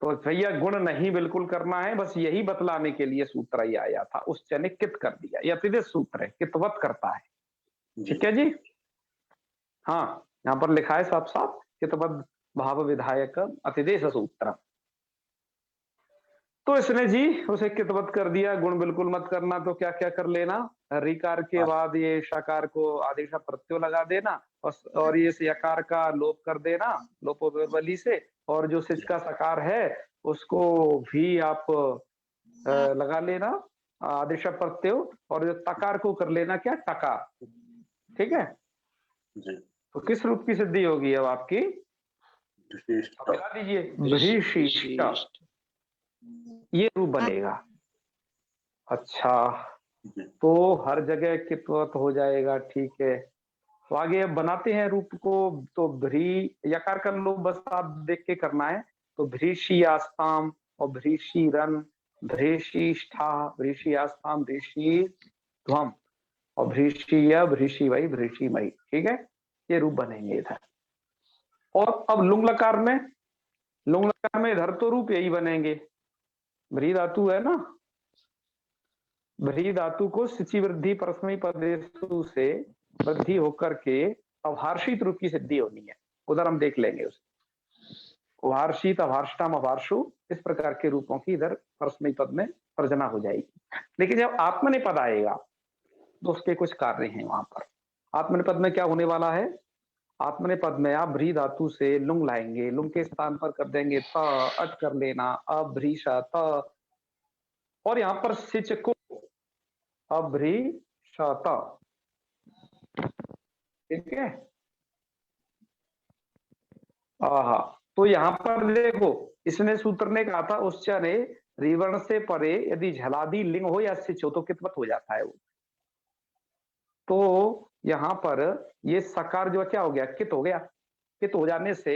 तो भैया गुण नहीं बिल्कुल करना है, बस यही बतलाने के लिए सूत्र ही आया था, उस ने कित कर दिया, यह अतिदेश सूत्र है, कितवत करता है। ठीक है जी, हाँ यहाँ पर लिखा है साफ साफ, कितवत भाव विधायक अतिदेश सूत्र। तो इसने जी उसे कितवत कर दिया, गुण बिल्कुल मत करना, तो क्या क्या कर लेना, रिकार के बाद ये शकार को आदेश प्रत्यय लगा देना, और ये यकार का लोप कर देना लोपोपबली से, और जो सिच का सकार है उसको भी आप लगा लेना आदेश प्रत्यय, और जो तकार को कर लेना क्या, टकार। ठीक है जी। तो किस रूप की सिद्धि होगी अब आपकी, बता दीजिए, विशिष्ट, ये रूप बनेगा। अच्छा, तो हर जगह कितवत हो जाएगा, ठीक है। तो आगे अब बनाते हैं रूप को, तो भ्री यकार का लोप बस आप देख के करना है, तो भ्रीषी आस्ताम और भ्रीषी रन, भ्रीषिष्ठा, भ्रीषी आस्ताम, भ्रीषी ध्वम, और भ्रीषी भ्रीषी वही भ्रीषी मई। ठीक है, ये रूप बनेंगे इधर। और अब लुंग लकार में, लुंग लकार में इधर तो रूप यही बनेंगे, भ्री धातु है ना, भ्री धातु को सिचि वृद्धि परस्मई पदेशु से वृद्धि होकर के अभार्षित रूप की सिद्धि होनी है, उधर हम देख लेंगे उसे। अभार्षित, अभार्षटम, अभार्षु, इस प्रकार के रूपों की इधर परस्मई पद में सर्जना हो जाएगी। लेकिन जब आत्मनेपद आएगा तो उसके कुछ कार्य हैं वहां पर। आत्मनेपद में क्या होने वाला है, आत्मनेपद में आप भ्री धातु से लुंग लाएंगे, लुंग के स्थान पर कर देंगे त, अट कर लेना, अभ्रीषा त, और यहाँ पर सिच को अभ्रीषा त। ठीक है, तो यहाँ पर देखो, इसने सूत्र ने कहा था उच्चा ने रिवर्ण से परे यदि झलादी लिंग हो या सिच हो तो कितवत हो जाता है वो। तो यहाँ पर ये सकार जो क्या हो गया, कित हो गया। कित हो जाने से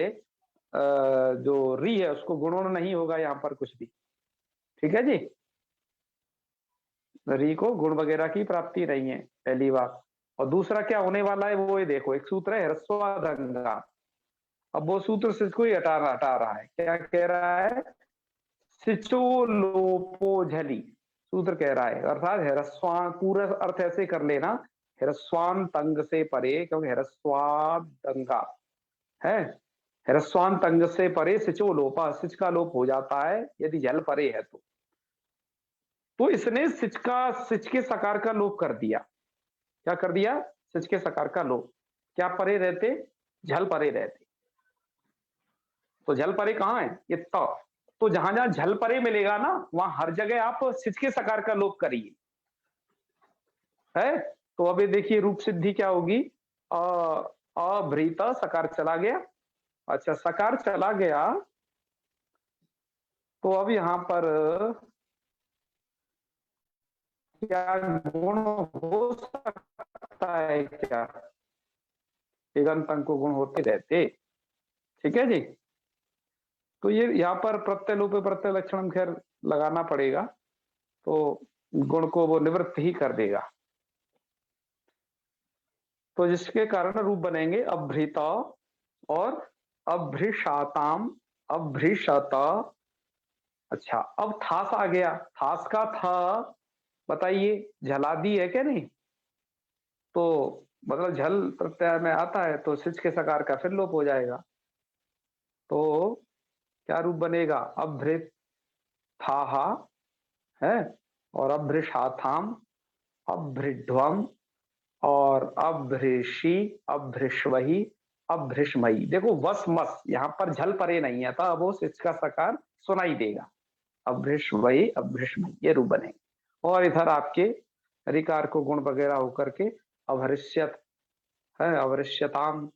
जो री है उसको गुणों नहीं होगा यहाँ पर कुछ भी। ठीक है जी, री को गुण वगैरह की प्राप्ति नहीं है, पहली बात। और दूसरा क्या होने वाला है वो ये देखो, एक सूत्र है ह्रस्वादंगा, अब वो सूत्र सिच को ही हटा रहा है, क्या कह रहा है, सिचो लोपो झली, सूत्र कह रहा है, अर्थात ह्रस्वान, पूरा अर्थ ऐसे कर लेना, ह्रस्वान तंग से परे, क्योंकि ह्रस्वादंगा है, ह्रस्वान तंग से परे सिचो लोपा, सिच का लोप हो जाता है यदि जल परे है तो इसने सिच के सकार का लोप कर दिया। क्या कर दिया, सिच के सकार का लोप। क्या परे रहते, झल परे रहते, तो झल परे कहाँ है, ये तो जहां जहां झल परे मिलेगा ना वहां हर जगह आप सिच के सकार का लोप करिए, है। तो अब ये देखिए रूप सिद्धि क्या होगी, अभ्रीत, सकार चला गया। अच्छा, सकार चला गया तो अब यहां पर क्या गुण हो सकता है, क्या इगंत अंक को गुण होते रहते। ठीक है जी, तो ये यहाँ पर प्रत्यय लोप प्रत्यय लक्षण खैर लगाना पड़ेगा, तो गुण को वो निवृत्त ही कर देगा, तो जिसके कारण रूप बनेंगे अभ्रीत और अभ्रीषाताम, अभ्रीषत। अच्छा, अब थास आ गया, थास का था बताइए, झलादी है क्या नहीं? तो मतलब झल प्रत्यय में आता है तो सिच के सकार का फिर लोप हो जाएगा। तो क्या रूप बनेगा? अभृत था है, और अभृषाथाम, अभृध्वम, और अभृषि, अभृष्वही, अभृष्मयी। देखो वस मस यहाँ पर झल परे नहीं है था, अब वो सिच का सकार सुनाई देगा। अभृष्वही, अभृष्मयी, ये रूप बनेंगे। और इधर आपके रिकार को गुण वगैरह होकर के अभरिष्यत है, अवरिष्यताम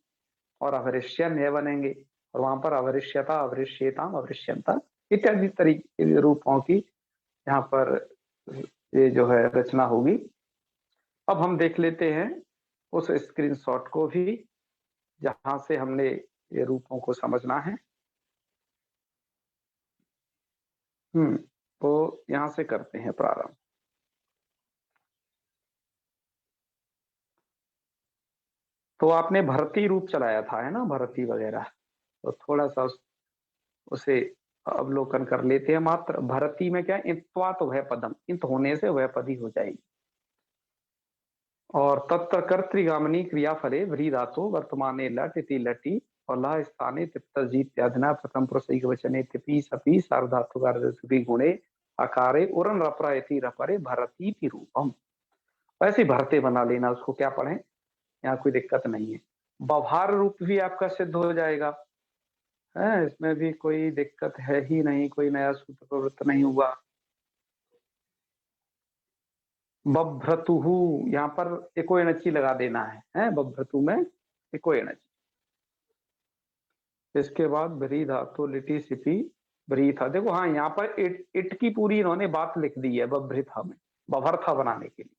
और अवरिष्यन ये बनेंगे, और वहां पर अवरिष्यता, अवरिष्यताम, अवरिष्यंता इत्यादि तरीके रूपों की यहाँ पर ये जो है रचना होगी। अब हम देख लेते हैं उस स्क्रीनशॉट को भी जहां से हमने ये रूपों को समझना है। तो यहां से करते हैं प्रारंभ। तो आपने भरती रूप चलाया था, है ना, भरती वगैरह, तो थोड़ा सा उसे अवलोकन कर लेते हैं। मात्र भरती में क्या, इंत्वात वह पदम, इंत होने से वह पदी हो जाएगी। और तत्र कर्तृगामिनी क्रिया फले व्री धातु वर्तमाने लट इति लटी और ला स्थाने तिप्तजीत्यादिना प्रथम पुरुष एकवचने तिपि सपि सार्वधातुकार्धसुभि गुणे अकारे उरन रपरा इति रपरे भरती इति रूपम। वैसे भरते बना लेना, उसको क्या पढ़ें, यहाँ कोई दिक्कत नहीं है। व्यवहार रूप भी आपका सिद्ध हो जाएगा, है, इसमें भी कोई दिक्कत है ही नहीं, कोई नया सूत्र प्रवृत्त नहीं हुआ। बभ्रतुहु, यहाँ पर एको एनची लगा देना है बभ्रतु में एको एनची। इसके बाद बरी धातु लिटी सिपी बरी था। देखो हाँ, यहाँ पर इट की पूरी इन्होंने बात लिख दी है बभ्रिथा में, बभरथा बनाने के लिए।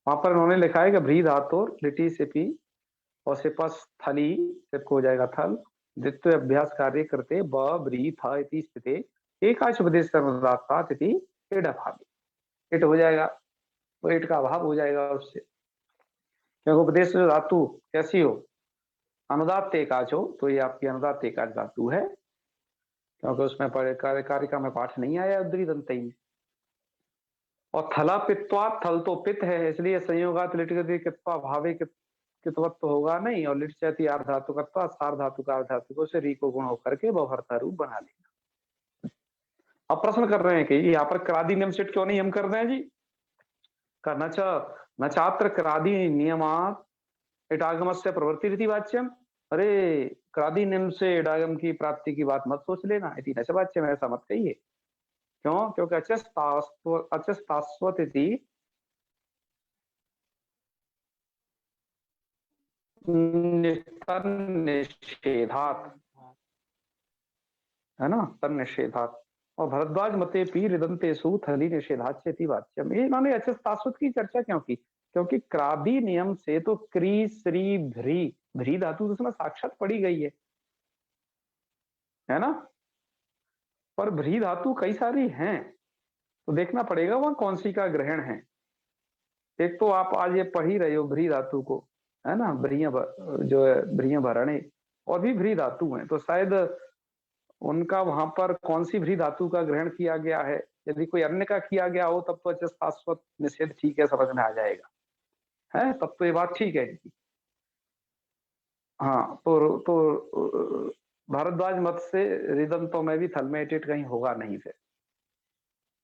वहां पर इन्होंने लिखा है कि भ्री धातु लिटी सिपी और सिपस थली, सिप को हो जाएगा थल, द्वितीय अभ्यास कार्य करते बी था इति स्थिते एकाच उपदेश सर्वदाता तिथि इड अभावी। इट हो जाएगा, तो इट का अभाव हो जाएगा उससे, क्योंकि उपदेश धातु कैसी हो, अनुदात एकाच हो, तो ये आपकी अनुदात एकाच धातु है, क्योंकि उसमें कारिका में पाठ नहीं आया उद्री दंतई में। और थला पित्वा, थल तो पित्त है, इसलिए संयोगात लिट कित्वा भावे कित्वत्व होगा नहीं, और लिट चैती आर्ध धातु करता सार धातु का धातु को से री को गुण होकर के बहुभर्ता रूप बना लेगा। अब प्रश्न कर रहे हैं कि यहाँ पर क्रादि नियम सेट क्यों नहीं हम कर रहे हैं जी? न छात्र क्रादि नियमात इडागम से प्रवृत्ति रीति वाच्यम। अरे क्रादि नियम से इडागम की प्राप्ति की बात मत सोच लेना, इति न वाच्यम, ऐसा मत कहिए। क्यों? क्योंकि अचस्तास्वत निषेधात, है ना, तन निषेधात। और भरद्वाज मते पी रिदंतेसु थली निषेधाच्यति वाच्यम। ये इन्होंने अचस्तास्वत की चर्चा क्यों की? क्योंकि क्रादि नियम से तो क्री श्री भ्री, भ्री धातु तो उसमें साक्षात पड़ी गई है ना, पर भ्री धातु कई सारी हैं, तो देखना पड़ेगा वहां कौन सी का ग्रहण है। एक तो आप आज ये पढ़ ही रहे हो भ्री धातु को, है ना, जो है भ्रिय भरणे, और भी भ्री धातु हैं, तो शायद उनका वहां पर कौन सी भ्री धातु का ग्रहण किया गया है। यदि कोई अन्य का किया गया हो तब तो शाश्वत निषेध ठीक है, समझ में आ जाएगा, है, तब तो ये बात ठीक है। हाँ, तो भारद्वाज मत से रिदंतों में भी थलमेटेड कहीं होगा नहीं। फिर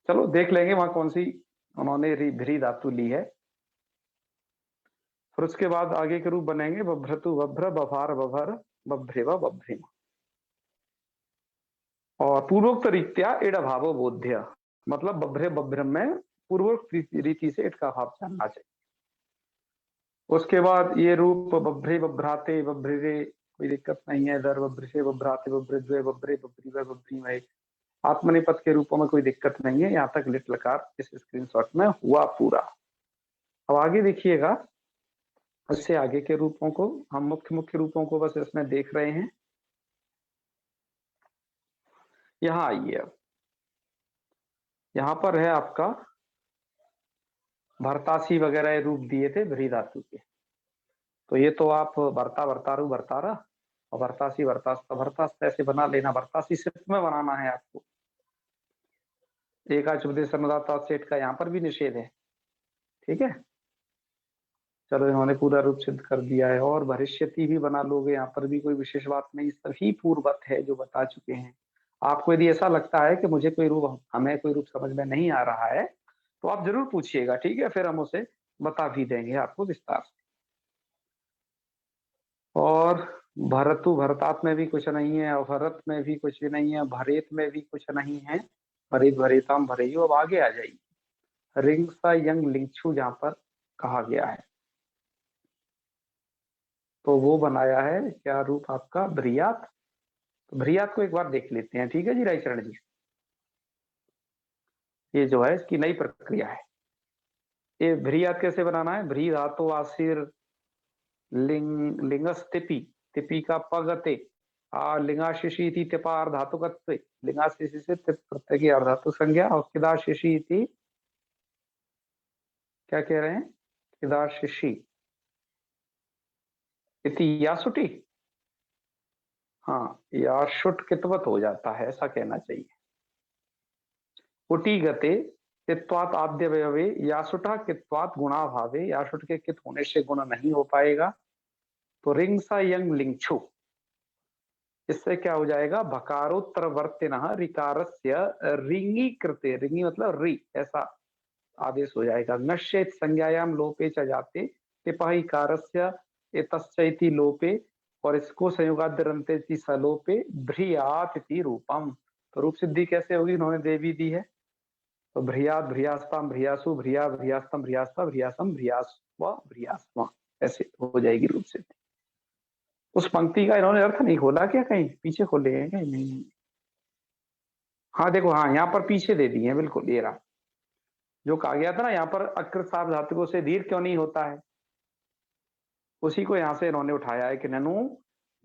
चलो देख लेंगे वहां कौन सी उन्होंने भ्री धातु ली है। फिर उसके बाद आगे के रूप बनेंगे बभ्रतु बभ्र, बभार बभर, बभ्रेव बभ्रिम। और पूर्वोक्त रीत्या इड अभाव बोध्य, मतलब बभ्रे बभ्रम में पूर्वोक्त रीति से इट का अभाव जानना चाहिए। उसके बाद ये रूप बभ्रे बभ्राते बभ्रे, कोई दिक्कत नहीं है इधर, बभ्रे बभ्राते बभ्रे बभ्रे बभ्री बभ्री, आत्मनिपद के रूपों में कोई दिक्कत नहीं है। यहाँ तक लिट लकार इस स्क्रीनशॉट में हुआ पूरा। अब आगे देखिएगा, इससे आगे के रूपों को हम मुख्य रूपों को बस इसमें देख रहे हैं। यहाँ आइए, अब यहाँ पर है आपका भरतासी वगैरह रूप दिए थे भ्री धातु के, तो ये तो आप भरता भरतारू भरतारा और भरतासी भरतास ऐसे बना लेना। भरतासी सिर्फ में बनाना है आपको। एकाचुपदेश अनुदाता सेठ का यहाँ पर भी निषेध है। ठीक है, चलो इन्होंने पूरा रूप सिद्ध कर दिया है। और भविष्यति भी बना लोगे, यहाँ पर भी कोई विशेष बात नहीं, सभी पूर्ववत है जो बता चुके हैं। आपको यदि ऐसा लगता है कि मुझे कोई रूप, हमें कोई रूप समझ में नहीं आ रहा है, तो आप जरूर पूछिएगा, ठीक है, फिर हम उसे बता भी देंगे आपको विस्तार से। और भरतु, भरतात में भी कुछ नहीं है, और भरत में भी कुछ नहीं है, भरेत में भी कुछ नहीं है, भरेत भरेताम भरेयु। अब आगे आ जाइए, रिंग सा यंग लिंगछू जहां पर कहा गया है, तो वो बनाया है क्या रूप आपका, भ्रियात। तो भ्रियात को एक बार देख लेते हैं, ठीक है जी रायचरण जी। ये जो है इसकी नई प्रक्रिया है। ये भ्रियात कैसे बनाना है, भ्री धातु आसिर लिंग लिंगस तिपी, तिपी का पगते लिंगाशिषि इति तिपा अर्धातुकत्वे, लिंगाशिषि से तिप प्रत्यय की अर्धातु संज्ञा, और किदाशिषि इति, क्या कह रहे हैं, किदाशिषि इति यासुटी, हाँ याशुट कितवत हो जाता है, ऐसा कहना चाहिए। उटी गते कित्वात आद्य व्यवे यासुटा कित्वात गुणा भावे, यासुट के कित होने से गुण नहीं हो पाएगा। तो रिंग सा यंग लिंगछु, इससे क्या हो जाएगा, भकारोत्तरवर्तिन रिकारस्य रिंगी कृते, रिंगी मतलब री, ऐसा आदेश हो जाएगा। नश्येत संज्ञायाम लोपे च जाते टिपाही कारस्य एतस्यैति लोपे, और इसको संयोगाद्यरन्ते इति सलोपे भ्रियात इति रूपम। तो रूप सिद्धि कैसे होगी, इन्होंने देवी दी है, तो भ्रियात भ्रियास्ताम भ्रियासु भ्रिया भ्रियास्तम भ्रियास्ता भ्रियासम भ्रियास्वा भ्रियास्वा, ऐसे हो जाएगी रूप सिद्धि। उस पंक्ति का इन्होंने अर्थ नहीं खोला क्या, कहीं पीछे खोले हैं कहीं, नहीं। हाँ देखो, हाँ यहाँ पर पीछे दे दिए हैं, बिल्कुल ये रहा जो कहा गया था ना, यहाँ पर अकृत सार्वधातुकों धातुकों से दीर्घ क्यों नहीं होता है, उसी को यहाँ से इन्होंने उठाया है कि ननु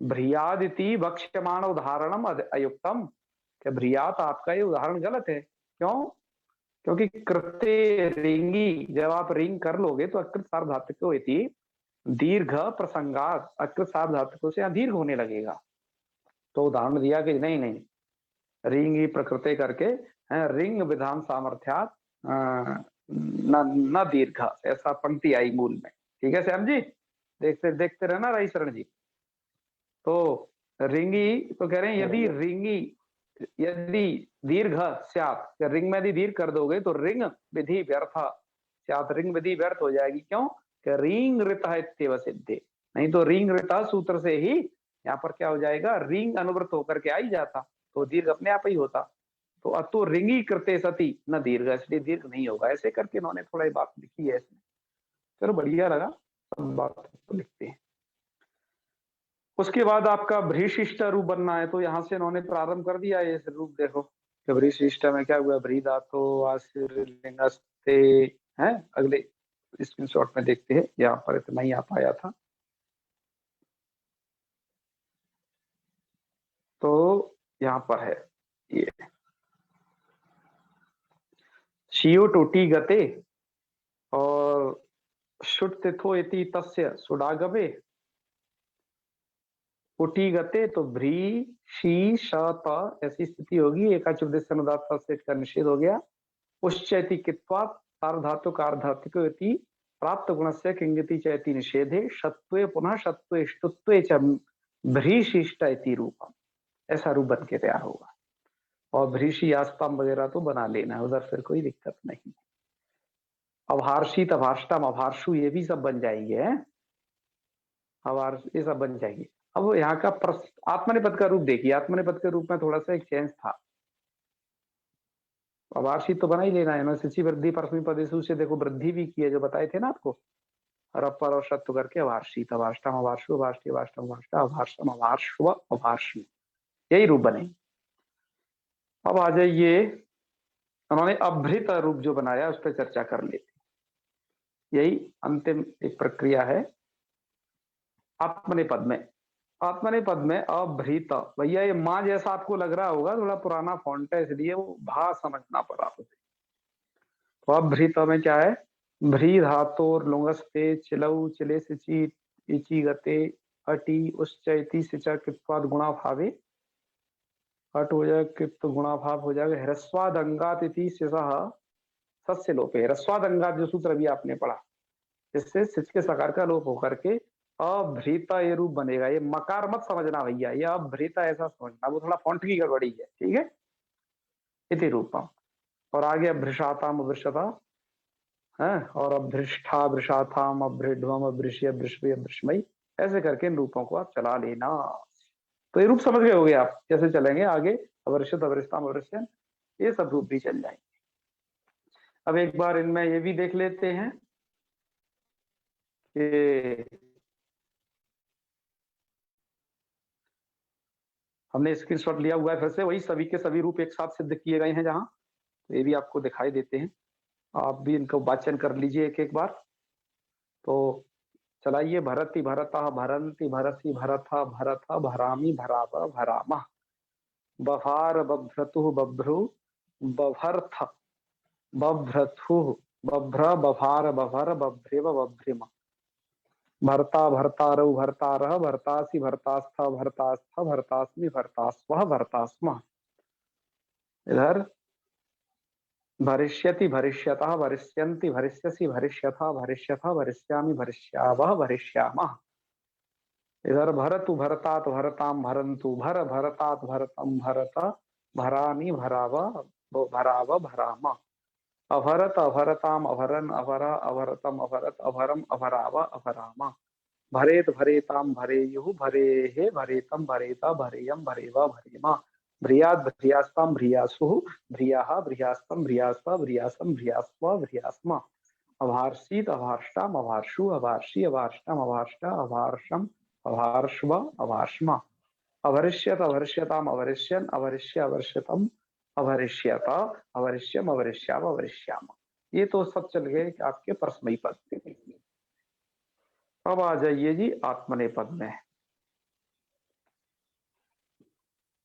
भ्रियादिति वक्ष्यमाण उदाहरणम अयुक्तम, कि भ्रियात आपका ये उदाहरण गलत है। क्यों, क्योंकि कृते रिंगी, जब आप रिंग कर लोगे तो अकृत सार्वधातुको इति दीर्घ प्रसंगात, अकृत सार्वधातुकों से यहाँ दीर्घ होने लगेगा। तो उदाहरण दिया कि नहीं नहीं, रिंग प्रकृति करके रिंग विधान सामर्थ्यात न दीर्घ, ऐसा पंक्ति आई मूल में। ठीक है श्याम जी, देखते देखते रहना राई शरण जी। तो रिंगी तो कह रहे हैं यदि रिंगी, यदि दीर्घ स्यात, रिंग में यदि दीर्घ कर दोगे तो रिंग विधि व्यर्थ स्यात, रिंग विधि व्यर्थ हो जाएगी। क्यों, कि रिंग ऋतः इत्येव सिद्धे, नहीं तो रिंग ऋतः सूत्र से ही यहाँ पर क्या हो जाएगा, रिंग अनुवृत होकर के आई जाता, तो दीर्घ अपने आप ही होता। तो अतो रिंगी कृते सती न दीर्घ, इसलिए दीर्घ नहीं होगा। ऐसे करके इन्होंने थोड़ा बात लिखी है इसमें, चलो बढ़िया लगा, सब बात तो लिखते हैं। उसके बाद आपका भ्रीशिष्ट रूप बनना है, तो यहाँ से इन्होंने प्रारंभ कर दिया है। रूप देखो, भ्रीशिष्ट में क्या हुआ, भ्री धातु आसिर लिंगस्ते है। अगले स्क्रीनशॉट में देखते हैं, यहाँ पर इतना ही आ पाया था। तो यहाँ पर है ये शियो टोटी गते और शुट तिथो इति तस्य सुडागवे, उटी गते तो भ्री शी श त, ऐसी स्थिति होगी। एकाचुपदेश अनुदात सेट का निषेध हो गया। उश्चैति कित्वात् सार्वधातुक अर्धातुक इति प्राप्त गुणस्य किंगति चैति निषेधे शत्वे पुनः शत्वे ष्टुत्वे च भ्रीशिष्ट इति रूपम, ऐसा रूप बन के तैयार होगा। और भ्रीशी आस्तम वगैरह तो बना लेना है उधर, फिर कोई दिक्कत नहीं। अभार्षित अभार्ष्टम अभार्षु ये भी सब बन जाएंगे, ये सब बन जाएंगे। अब यहाँ का आत्मनिपद का रूप देखिए, आत्मनिपद के रूप में थोड़ा सा एक चेंज था। अभार्षित तो बना ही लेना है, सिचि वृद्धि परस्मी पदेशु से देखो वृद्धि भी की है, जो बताए थे ना आपको, रपर और शत्व करके अभार्षित अभार्ष्टम अभार्षु अभार्ष्टि अभार्ष्टम अभार्ष्टा अभार्षम अभार्ष्व अभार्षु, यही रूप बने। अब आ जाइए, उन्होंने अभृत रूप जो बनाया उस पर चर्चा कर लेते। यही अंतिम एक प्रक्रिया है आत्मनेपद में। आत्मनेपद में अभृत, भैया ये माँ जैसा आपको लग रहा होगा, थोड़ा पुराना फॉन्ट है इसलिए वो भा समझना पड़ा उसे। तो अभृत में क्या है, भ्री धातोर लुंगस्ते चिलऊ चिले सिची इची गते अटी उच्चैति सिचा कृत्वाद गुणा भावे, हट हो जाएगा कित गुणा भाव हो जाएगा ह्रस्वाद अंगात इति सिसह सस्य लोपे। ह्रस्वाद अंगात जो सूत्र अभी आपने पढ़ा, इससे सिच के सकार का लोप होकर के अभ्रीता ये रूप बनेगा। ये मकार मत समझना भैया, ये अभ्रीता ऐसा समझना, वो थोड़ा फॉन्ट की गड़बड़ी है, ठीक है। इति रूपम, और आगे अभ्रिषाताम अभ्रिषता है, और अभ्रिष्ठा भृषाथाम अभ्रिध्वम अभ्रिष्य अभ्रिष्वी अभ्रिष्मयी, ऐसे करके इन रूपों को आप चला लेना। तो ये रूप समझ गए होगे आप, कैसे चलेंगे आगे। अवरिष्ठ अवरिष्ठाम अवरिष्यन, ये सब रूप भी चल जाएंगे। अब एक बार इनमें ये भी देख लेते हैं कि हमने स्क्रीनशॉट लिया हुआ है, फिर से वही सभी के सभी रूप एक साथ सिद्ध किए गए हैं जहां, तो ये भी आपको दिखाई देते हैं। आप भी इनको वाचन कर लीजिए एक एक बार। तो चलाइए, भरती भरता भरंती भरसी भरथा भरथा भरामी भराव भरामा, बभार बभ्रतु बभ्रु बभर्थ बभ्रथु बभ्र बभार बभर बभ्रेव बभ्रिमा, भर्ता भर्तारौ भर्तारः भर्तासि भर्तास्थ भर्तास्थ भर्तास्मि भर्तास्वः भर्तास्मः। इधर भरिष्यति भरिष्यतः भरिष्यन्ति भरिष्यसि भरिष्यथा भरिष्यथा भरिष्यामि भरिष्यावः भरिष्यामः। इधर भरतु भरतात भरताम भरन्तु भर भरतात भरतम भरत भरामि भराव भराव भराम, अभरत अभरताम अभरन अभरा अभरतम अभरत अभरम अभराव अभराम, भरेत भरेताम भरेयुः भरेहे भरेतम भरेता भरेयम भरेवा भरेमा, भ्रियात भ्रियास्ताम भ्रियासुः भ्रियाः भ्रियास्तम भ्रियास्ता भ्रियासम भ्रियास्वा भ्रियास्मा, अभार्षीत अभार्ष्टाम अभार्षु अभार्षि अभार्ष्टाम अभार्ष्टा अभार्षम अभार्ष्व अभार्ष्मा, अभरिष्यत अभरिष्यताम अभरिष्यन अभरिष्य अभरिष्यतम अभरिष्यत अभरिष्यम अभरिष्याव अभरिष्याम। ये तो सब चल गए आपके परस्मयी पद के। अब आ जाइए जी आत्मनेपद में।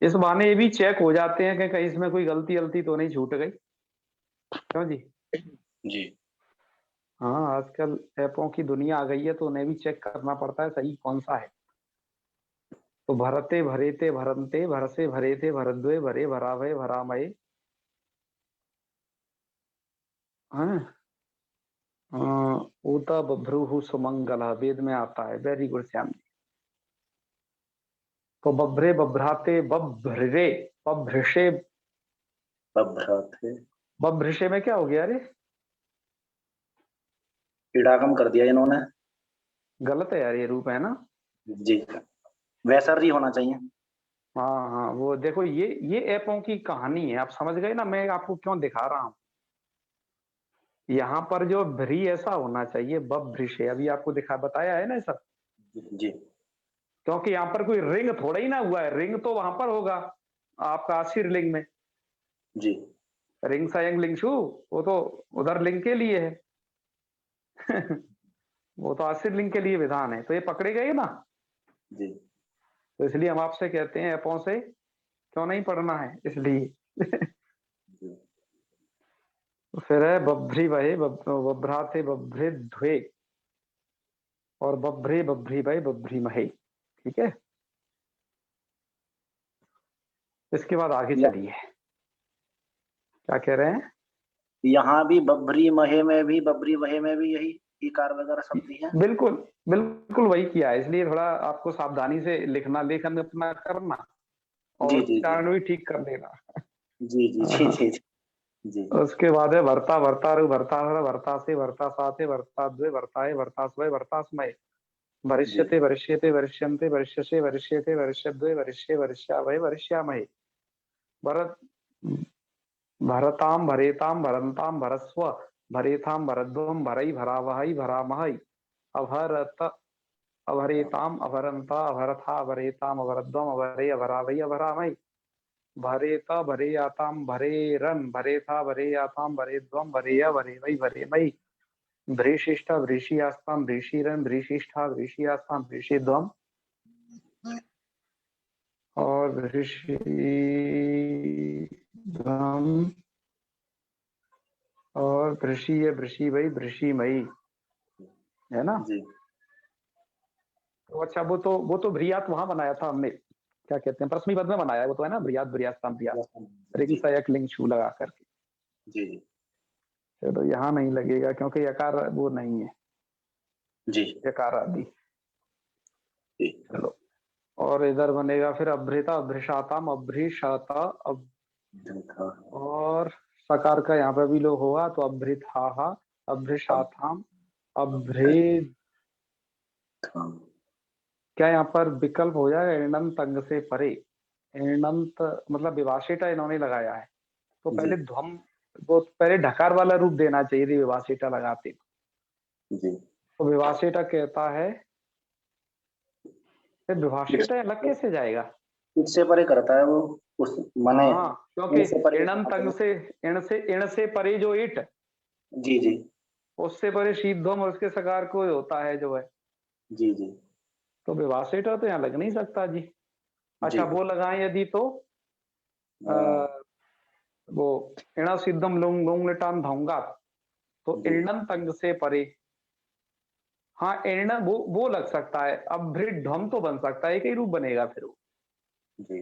इस बहाने ये भी चेक हो जाते हैं कि कहीं इसमें कोई गलती गलती तो नहीं छूट गई, क्यों जी? जी हाँ, आजकल ऐपों की दुनिया आ गई है, तो उन्हें भी चेक करना पड़ता है सही कौन सा है। तो भरते भरेते भरंते भरसे भरेते भरद्वे भरे भराभय भरामय, ऊता बभ्रुहु सुमंगला, वेद में आता है। Very good Shyam ji. तो बभ्रे बभ्राते बभ्रे बभ्रिषे, बभ्राते बभ्रिषे में क्या हो गया? अरे इड़ागम कर दिया इन्होंने। गलत है यार, ये रूप है ना। जी वैसा ही होना चाहिए। हाँ हाँ, वो देखो ये ऐपों की कहानी है, आप समझ गए ना मैं आपको क्यों दिखा रहा हूँ। यहाँ पर जो भ्री ऐसा होना चाहिए, बभ्रिषे, अभी आपको दिखा बताया है ना सब। जी क्योंकि यहाँ पर कोई रिंग थोड़ा ही ना हुआ है, रिंग तो वहां पर होगा आपका आशीर लिंग में। जी रिंग सयंग लिंगशु, वो तो उधर लिंग के लिए है वो तो आशीर लिंग के लिए विधान है, तो ये पकड़े गए ना। जी तो इसलिए हम आपसे कहते हैं ऐपों से क्यों नहीं पढ़ना है, इसलिए तो फिर है बभ्री वहे बभ्राते बभ्रे ध्वे, और बभ्रे बभ्री वहे बभ्री महे, ठीक है। इसके बाद आगे चलिए, क्या कह रहे हैं? यहाँ भी बभ्री महे में भी बभ्री वहे में भी यही इकार वगैरह शब्द ही है। बिल्कुल बिल्कुल वही किया है, इसलिए थोड़ा आपको सावधानी से लिखना, लेखन अपना करना और जी जी उच्चारण भी ठीक कर लेना। जी जी जी जी जी जी उसके बाद है वर्ता वर्तारु वर्ताहर वर्ता से वर्ता साथे वर्ता द्वे वर्ताए वर्तास्वय वर्तास्मय, वरिष्यते वरिष्यते वरिष्यन्ते वरिष्यसे वरिष्यते वरिष्यद्वे वरिष्ये वरिष्यावय वरिष्यामहे, भरत भरताम भरेताम भरन्ताम भरस्व भरेथाम भरद्वम भरई भरावहई भरामहई, अभरत अभरेताम अभरंता अभरथा अभरेताम अभरद्वम अभरे अभरावई अभरामहई, भरेता भरेयाताम भरेरन भरेथा भरेयाताम भरेद्वम भरेय भरेवई भरेमई, भ्रीशिष्ठ भ्रीशियास्ताम भ्रीशिरन भ्रीशिष्ठा भ्रीशियास्ताम भ्रीशिद्वम, और भ्रीशिद्वम और भृषीय भृषीवई भृषीमयी, है ना। जी तो अच्छा, वो तो भ्रियात वहां बनाया था हमने, क्या कहते हैं, परस्मी पद में बनाया है वो तो, है ना, ब्रियात ब्रियास्ताम ब्रियात, रिंग जी सयक लिंग छू लगा करके। जी जी चलो यहाँ नहीं लगेगा क्योंकि यकार वो नहीं है, जी यकार आदि। जी चलो, और इधर बनेगा फिर अभ्रेता अभ्रिशाताम अभ्रिशाता और सकार का यहाँ पे भी लोग होगा तो अभ्रिथा अभ्रिशाथाम अभ्रेद। क्या यहाँ पर विकल्प हो जाएगा एणंत अंग से परे? एणंत मतलब विभाषिता इन्होंने लगाया है तो पहले जी ध्वम, वो पहले ढकार वाला रूप देना चाहिए थी विभाषिता लगाते। जी तो विभाषिता कहता है, फिर विभाषिता अलग कैसे जाएगा? इससे परे करता है वो, उस माने हाँ क्योंकि इनसे परे इणंत अंग से, इण से परे जो इट, जी जी उससे परे शीत ध्वम और उसके सकार को होता है जो है, जी जी तो विभाषिता तो यहाँ लग नहीं सकता जी। जी अच्छा वो लगाएं यदि तो आ, वो इणा सिद्धम लुंग लुंग लिटान धाऊंगा, तो जी इणंत अंग से परे, हाँ इण वो लग सकता है। अब भृड ध्वम तो बन सकता है, एक ही रूप बनेगा फिर वो। जी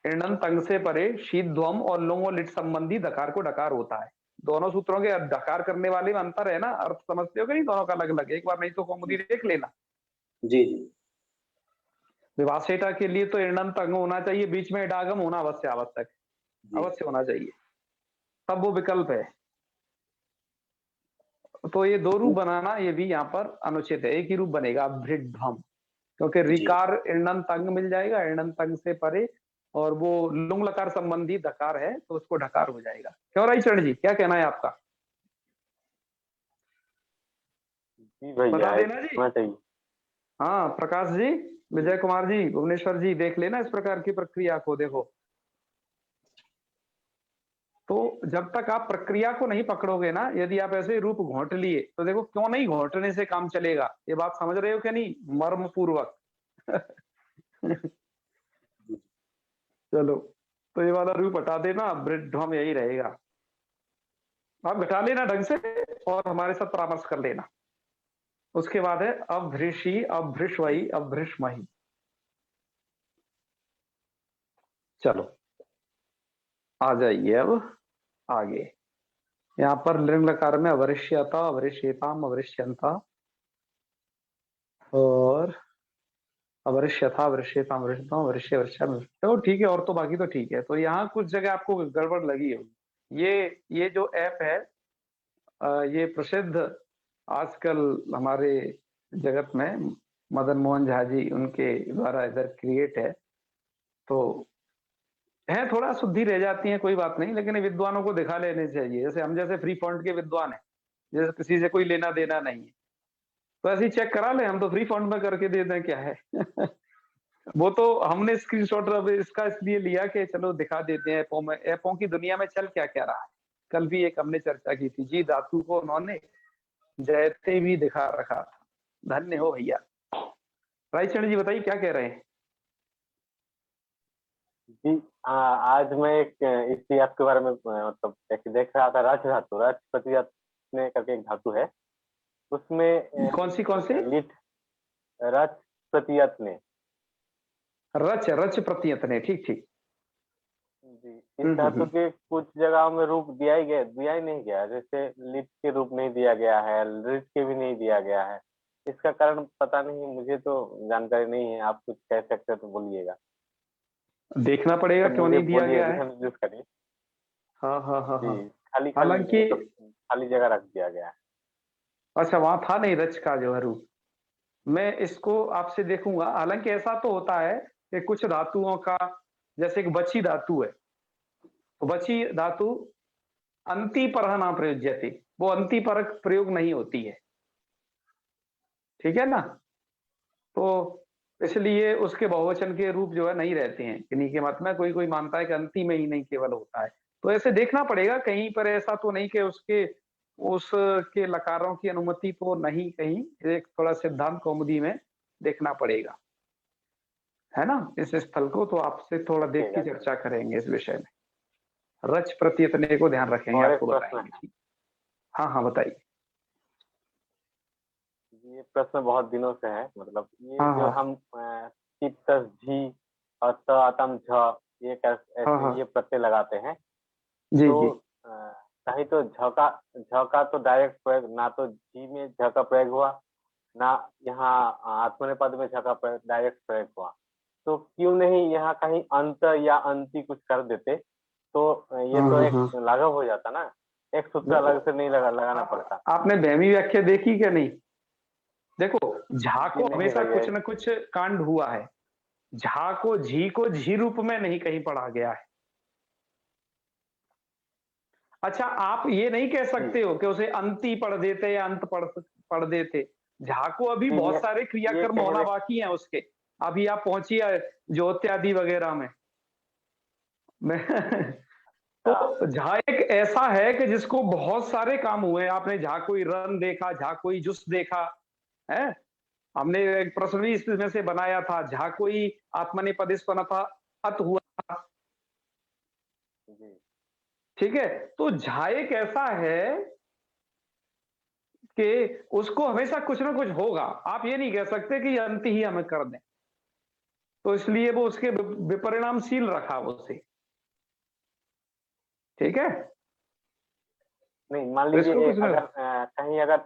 इणंत अंग से परे शीत ध्वम और लुंग और लिट संबंधी दकार को डकार होता है। दोनों सूत्रों के डकार करने वाले में अंतर है ना, अर्थ समझते हो कि नहीं, दोनों का अलग अलग। एक बार नहीं तो कौमुदी देख लेना। जी जी विभाषिता के लिए तो इणंत अंग होना चाहिए, बीच में इडागम होना अवश्य आवश्यक, जी अवश्य होना चाहिए, तब वो विकल्प है। तो ये दो रूप बनाना ये भी यहाँ पर अनुचित है, एक ही रूप बनेगा भृडभम, क्योंकि जी रिकार इणंत अंग मिल जाएगा, इणंत अंग से परे, और वो लुंग लकार संबंधी दकार है तो उसको ढकार हो जाएगा। क्यों राइचरण जी, क्या कहना है आपका? जी भैया बता देना जी। होना चाहिए। हाँ प्रकाश जी, विजय कुमार जी, भुवनेश्वर जी, देख लेना इस प्रकार की प्रक्रिया को। देखो, तो जब तक आप प्रक्रिया को नहीं पकड़ोगे ना, यदि आप ऐसे रूप घोंट लिए तो देखो क्यों नहीं घोंटने से काम चलेगा। ये बात समझ रहे हो क्या नहीं, मर्म पूर्वक? चलो, तो ये वाला रूप हटा देना, ब्रिड्ढम यही रहेगा। आप घटा लेना ढंग से और हमारे साथ परामर्श कर लेना। उसके बाद है अभृषि अभृषवई अभृषमही। चलो आ जाइए अब आगे। यहाँ पर लिंग लकार में अवरिष्यता अवरिष्यताम अवरिष्यंता और अवरिष्यथा अवरिष्यताम अवरिष्यताम अवरिष्य अवरिष्यम। तो ठीक है, और तो बाकी तो ठीक है। तो यहाँ कुछ जगह आपको गड़बड़ लगी होगी। ये जो ऐप है, ये प्रसिद्ध आजकल हमारे जगत में मदन मोहन झा जी उनके द्वारा इधर क्रिएट है, तो है थोड़ा शुद्धि रह जाती है, कोई बात नहीं, लेकिन ये विद्वानों को दिखा लेने चाहिए। जैसे हम जैसे फ्री फंड के विद्वान है, जैसे किसी से कोई लेना देना नहीं है, तो ऐसे ही चेक करा ले, हम तो फ्री फंड में करके दे दें, क्या है। वो तो हमने स्क्रीनशॉट अब इसका इसलिए लिया कि चलो दिखा देते हैं ऐपों में, ऐपों की दुनिया में चल क्या क्या रहा है। कल भी एक हमने चर्चा की थी जी, धातु को उन्होंने जयते भी दिखा रखा था। धन्य हो भैया। रायचरण जी बताइए क्या कह रहे हैं? जी आज मैं एक इसी आपके बारे में मतलब देख रहा था। रच धातु, रच प्रतियत्न करके एक धातु है, उसमें कौन सी? लिट, रच प्रतियत्न। रच रच प्रत्यतने, ठीक ठीक। जी, इस धातु के कुछ जगहों में रूप दिया ही नहीं गया। जैसे लिट के रूप नहीं दिया गया है, लिट के भी नहीं दिया गया है। इसका कारण पता नहीं, मुझे तो जानकारी नहीं है। आप कुछ कह सकते हैं तो बोलिएगा। देखना पड़ेगा तो क्यों मुझे नहीं दिया बोलिए, गया है। इंट्रोड्यूस करिए। हाँ हाँ हाँ हाँ। जी, खाली खाली हालांकि, मतलब खाली जगह रख दिया गया है। अच्छा वहां था नहीं रच का जो है रूप, मैं इसको आपसे देखूंगा। हालांकि ऐसा तो होता है कि कुछ धातुओं का, जैसे एक बची धातु है, तो बची धातु अंति पर ना प्रयुज्यते, वो अंति परक प्रयोग नहीं होती है, ठीक है ना। तो इसलिए उसके बहुवचन के रूप जो है नहीं रहते हैं किन्हीं के मत में। कोई कोई मानता है कि अंति में ही नहीं केवल होता है। तो ऐसे देखना पड़ेगा, कहीं पर ऐसा तो नहीं कि उसके लकारों की अनुमति तो नहीं, कहीं एक थोड़ा सिद्धांत कौमुदी में देखना पड़ेगा, है ना। इस स्थल को तो आपसे थोड़ा देख के देखिएगा। चर्चा करेंगे इस विषय में। रच प्रत्यतने को ध्यान रखेंगे, और एक आपको प्रश्न बताएंगे, है। ठीक। हाँ हाँ बताइए। ये प्रश्न बहुत दिनों से है। मतलब ये हाँ जो हाँ हम चित्त झी और त अतम झ ये हाँ, ऐसे हाँ। ये प्रत्यय लगाते हैं। जी, तो जी। कहीं तो झ का तो डायरेक्ट प्रयोग, ना तो जी में झ का प्रयोग हुआ, ना यहाँ आत्मनेपद में झ का डायरेक्ट प्रयोग हुआ। तो क्यों नहीं यहाँ कहीं अंत या अंति कुछ कर देते, तो ये हाँ, तो हाँ, एक हाँ। लाघव हो जाता ना, एक सूत्र देखो, अलग से नहीं लगाना पड़ता। आपने बहमी व्याख्या देखी क्या नहीं? देखो, झा जी को नहीं हमेशा भैया। कुछ न कुछ कांड हुआ है। झा को झी रूप में नहीं कहीं पढ़ा गया है। अच्छा, आप ये नहीं कह जी सकते हो कि उसे अंति पढ़ देते या अंत पढ़ देते। झा को अभी जी, बहुत ये सारे क्रियाकर्म होना कहने बाकी हैं उसके। अभी आप पहुंचिए ज्योत्यादि वगैरह में। मैं का तो झा एक ऐसा है कि जिसको बहुत सारे काम हुए। आपने झा कोई रन देखा, झा कोई जुस देखा है। हमने एक प्रश्न भी इसमें से बनाया था, झा कोई आत्मनेपदिस बना था, अत हुआ था। जी ठीक है, तो झा एक ऐसा है कि उसको हमेशा कुछ ना कुछ होगा। आप ये नहीं कह सकते कि अंत ही हमें कर दें। तो इसलिए वो उसके विपरिणामशील रखा उसे। ठीक है, नहीं, मान तो इसको लीजिए कुछ ना। अगर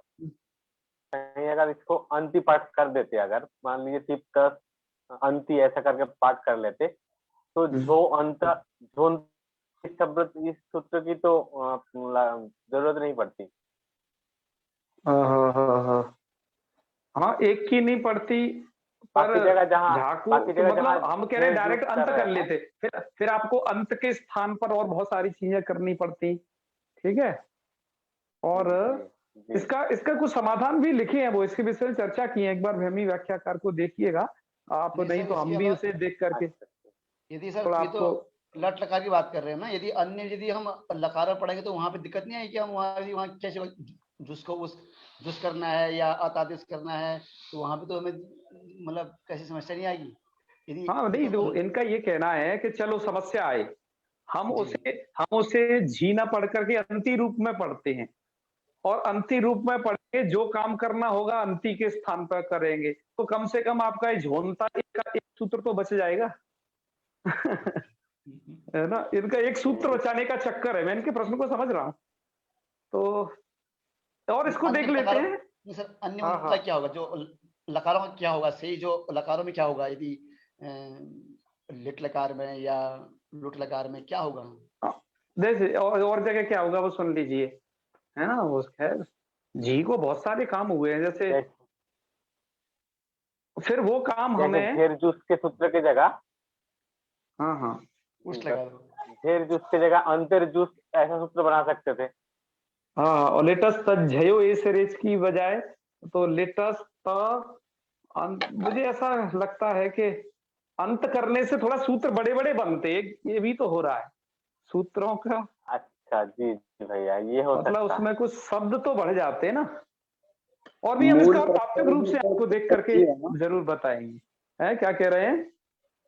कहीं अगर इसको अंति पाठ कर देते, अगर मान लीजिए टिप अंति ऐसा करके पाठ कर लेते, तो जो अंत जो इस शब्द इस सूत्र की तो जरूरत नहीं पड़ती। हाँ, हाँ, हाँ, हाँ। हाँ, एक की नहीं पड़ती, पर बाकी जगह जहाँ झा को बाकी जगह जहाँ मतलब हम कह रहे हैं जेर यूज डायरेक्ट अंत कर कर रहे हैं। लेते। फिर आपको अंत के स्थान पर और बहुत सारी चीजें करनी पड़ती। ठीक है, और जी जी इसका इसका कुछ समाधान भी लिखे हैं, वो इसके विषय में चर्चा की है। एक बार भैमी व्याख्याकार को देखिएगा आप, नहीं नहीं सर, तो इसके हम भी अलावा उसे देख करके अच्छा यदि सर थोड़ा ये तो आपको। लट लकार की बात कर रहे हैं ना, यदि अन्य यदि हम लकार पढ़ेंगे तो वहां पे दिक्कत नहीं आएगी? हम वहां कैसे जिसको उस जुस करना है या अतादिस करना है, तो वहां पे तो हमें मतलब कैसी समस्या नहीं आएगी? यदि हाँ, ये नहीं, तो तो इनका ये कहना है कि चलो समस्या आए, जी हम उसे झी ना पढ़ करके अंति रूप में पढ़ते हैं, और अंति रूप में पढ़ के जो काम करना होगा अंति के स्थान पर करेंगे, तो कम से कम आपका ये झोंता एक सूत्र तो बच जाएगा। है ना, इनका एक सूत्र जी बचाने का चक्कर है। मैं इनके प्रश्न को समझ रहा हूँ। तो और इसको अन्य देख लेते लकार हैं। नहीं सर, अन्य हाँ, हाँ। मतलब क्या होगा? जो लकारों में क्या होगा? सही जो लकारों में क्या होगा? यदि लिट लकार में या लुट लकार में क्या होगा? हाँ, जैसे और जगह क्या होगा वो सुन लीजिए। है ना, वो खैर झी को बहुत सारे काम हुए हैं, जैसे जैसे फिर वो काम जैसे हमें। झेर जूस के सूत्र की जगह हाँ, हाँ, उस जी लगा बस दो। झेर जूस की जगह अंतर जूस ऐसा सूत्र बना सकते थे। हाँ, और लेटस तज्जयो इस रेच की बजाय तो लेटस त मुझे ऐसा लगता है कि अंत करने से थोड़ा सूत्र बड़े बड़े बनते। ये भी तो हो रहा है सूत्रों का, अच्छा जी जी भैया, ये हो मतलब सकता है। उसमें कुछ शब्द तो बढ़ जाते हैं ना। और भी हम मूल इसका तात्विक प्रत्यय रूप भी से तो आपको देख करके तज्जी है ना। जरूर बताएंगे। है, क्या कह रहे हैं?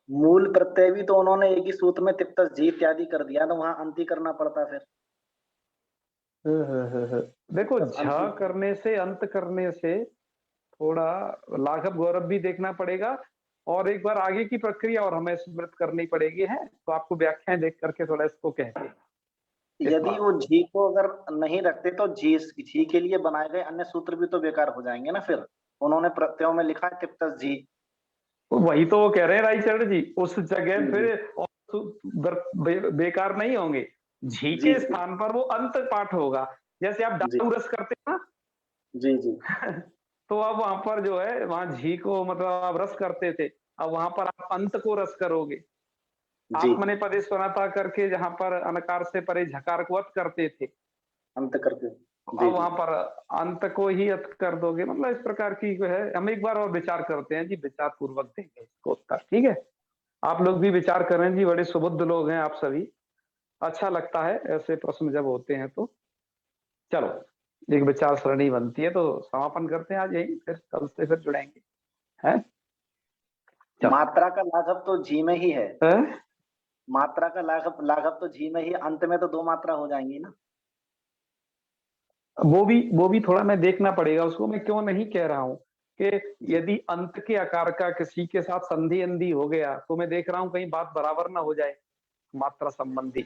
मूल प्रत्यय भी तो उन्होंने एक ही सूत्र में तिप्तस जी इत्यादि कर दिया, तो वहां अंति करना पड़ता फिर। देखो, तिप्तस झ अंति। करने से अंत करने से थोड़ा लाघव गौरव भी देखना पड़ेगा, और एक बार आगे की प्रक्रिया और हमें स्मृत करनी पड़ेगी। है, तो आपको व्याख्याएं देख करके थोड़ा इसको कहते हैं इस यदि बात। वो झी को अगर नहीं रखते तो झी झी के लिए बनाए गए अन्य सूत्र भी तो बेकार हो जाएंगे ना फिर। उन्होंने प्रत्ययों में लिखा है तिप्तस झी। वही तो वो कह रहे हैं रायचरण जी, उस जगह जी फिर और बेकार नहीं होंगे। झी जी के जी स्थान पर वो अंत पाठ होगा। जैसे आप जी डाउ रस करते हैं जी जी ना। तो अब वहां पर जो है, वहां झी को मतलब आप रस करते थे, अब वहां पर आप अंत को रस करोगे। जी आत्मनेपदे स्वनाता करके जहां पर अनकार से परे झकार को अत करते थे, अंत करके। जी अब जी वहां पर अंत को ही अत कर दोगे। मतलब इस प्रकार की जो है, हम एक बार और विचार करते हैं जी, विचार पूर्वक देंगे इसको उत्तर। ठीक है, आप लोग भी विचार करें जी, बड़े सुबुद्ध लोग हैं आप सभी। अच्छा लगता है ऐसे प्रश्न जब होते हैं तो। चलो, एक विचार सरणी बनती है, तो समापन करते हैं आज यही, फिर कल से फिर जुड़ेंगे। है, चलो। मात्रा का लाघव तो झी में ही है। है? मात्रा का लाघव लाघव तो झी में ही, अंत में तो दो मात्रा हो जाएंगी ना। वो भी थोड़ा मैं देखना पड़ेगा उसको। मैं क्यों नहीं कह रहा हूँ कि यदि अंत के आकार का किसी के साथ संधि अंधी हो गया तो मैं देख रहा हूँ कहीं बात बराबर ना हो जाए मात्रा संबंधी,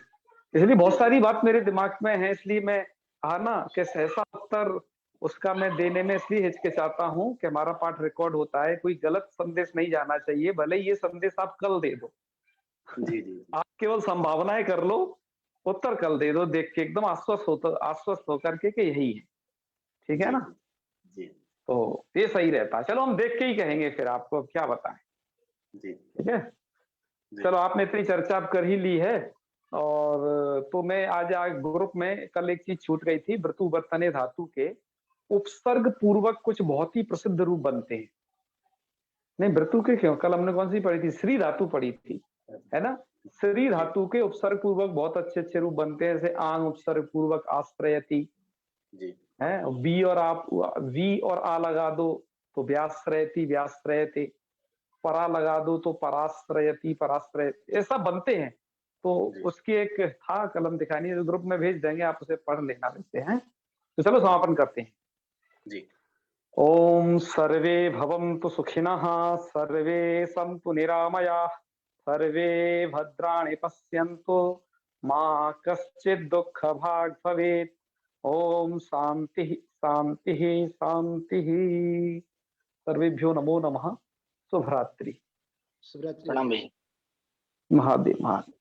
इसलिए बहुत सारी बात मेरे दिमाग में है, इसलिए मैं ना कि सहसा उत्तर उसका मैं देने में इसलिए हिचकिचाता हूँ कि हमारा पाठ रिकॉर्ड होता है, कोई गलत संदेश नहीं जाना चाहिए, भले ये संदेश आप कल दे दो। जी जी आप केवल संभावनाएं कर लो, उत्तर कल दे दो देख के एकदम आश्वस्त होकर के यही है, ठीक है ना? जी तो ये सही रहता है। चलो हम देख के ही कहेंगे, फिर आपको क्या बताएं, जी ठीक है? चलो आपने इतनी चर्चा आप कर ही ली है, और तो मैं आज ग्रुप में कल एक चीज छूट गई थी, वृतु वर्तने धातु के उपसर्ग पूर्वक कुछ बहुत ही प्रसिद्ध रूप बनते हैं। नहीं वृतु के क्यों, कल हमने कौन सी पढ़ी थी, श्री धातु पढ़ी थी, है ना? श्री धातु के उपसर्ग पूर्वक बहुत अच्छे अच्छे रूप बनते हैं, जैसे आंग उपसर्ग पूर्वक आश्रयति है, वी और आ लगा दो तो व्याश्रयति व्याश्रयते, परा लगा दो तो पराश्रयति पराश्रय, ऐसा बनते हैं। तो उसकी एक था कलम दिखानी, जो ग्रुप में भेज देंगे, आप उसे पढ़ लेना वैसे हैं। तो चलो समापन करते हैं जी। ओम सर्वे भवन्तु सुखिनः, सर्वे सन्तु निरामयाः, सर्वे भद्राणि पश्यन्तु, मा कश्चित् दुःखभाग् भवेत्। ओम शांति शांति शांति। सर्वेभ्यो नमो नमः। शुभरात्रि। शुभरात्रि। प्रणाम भैया। महादेव महादेव।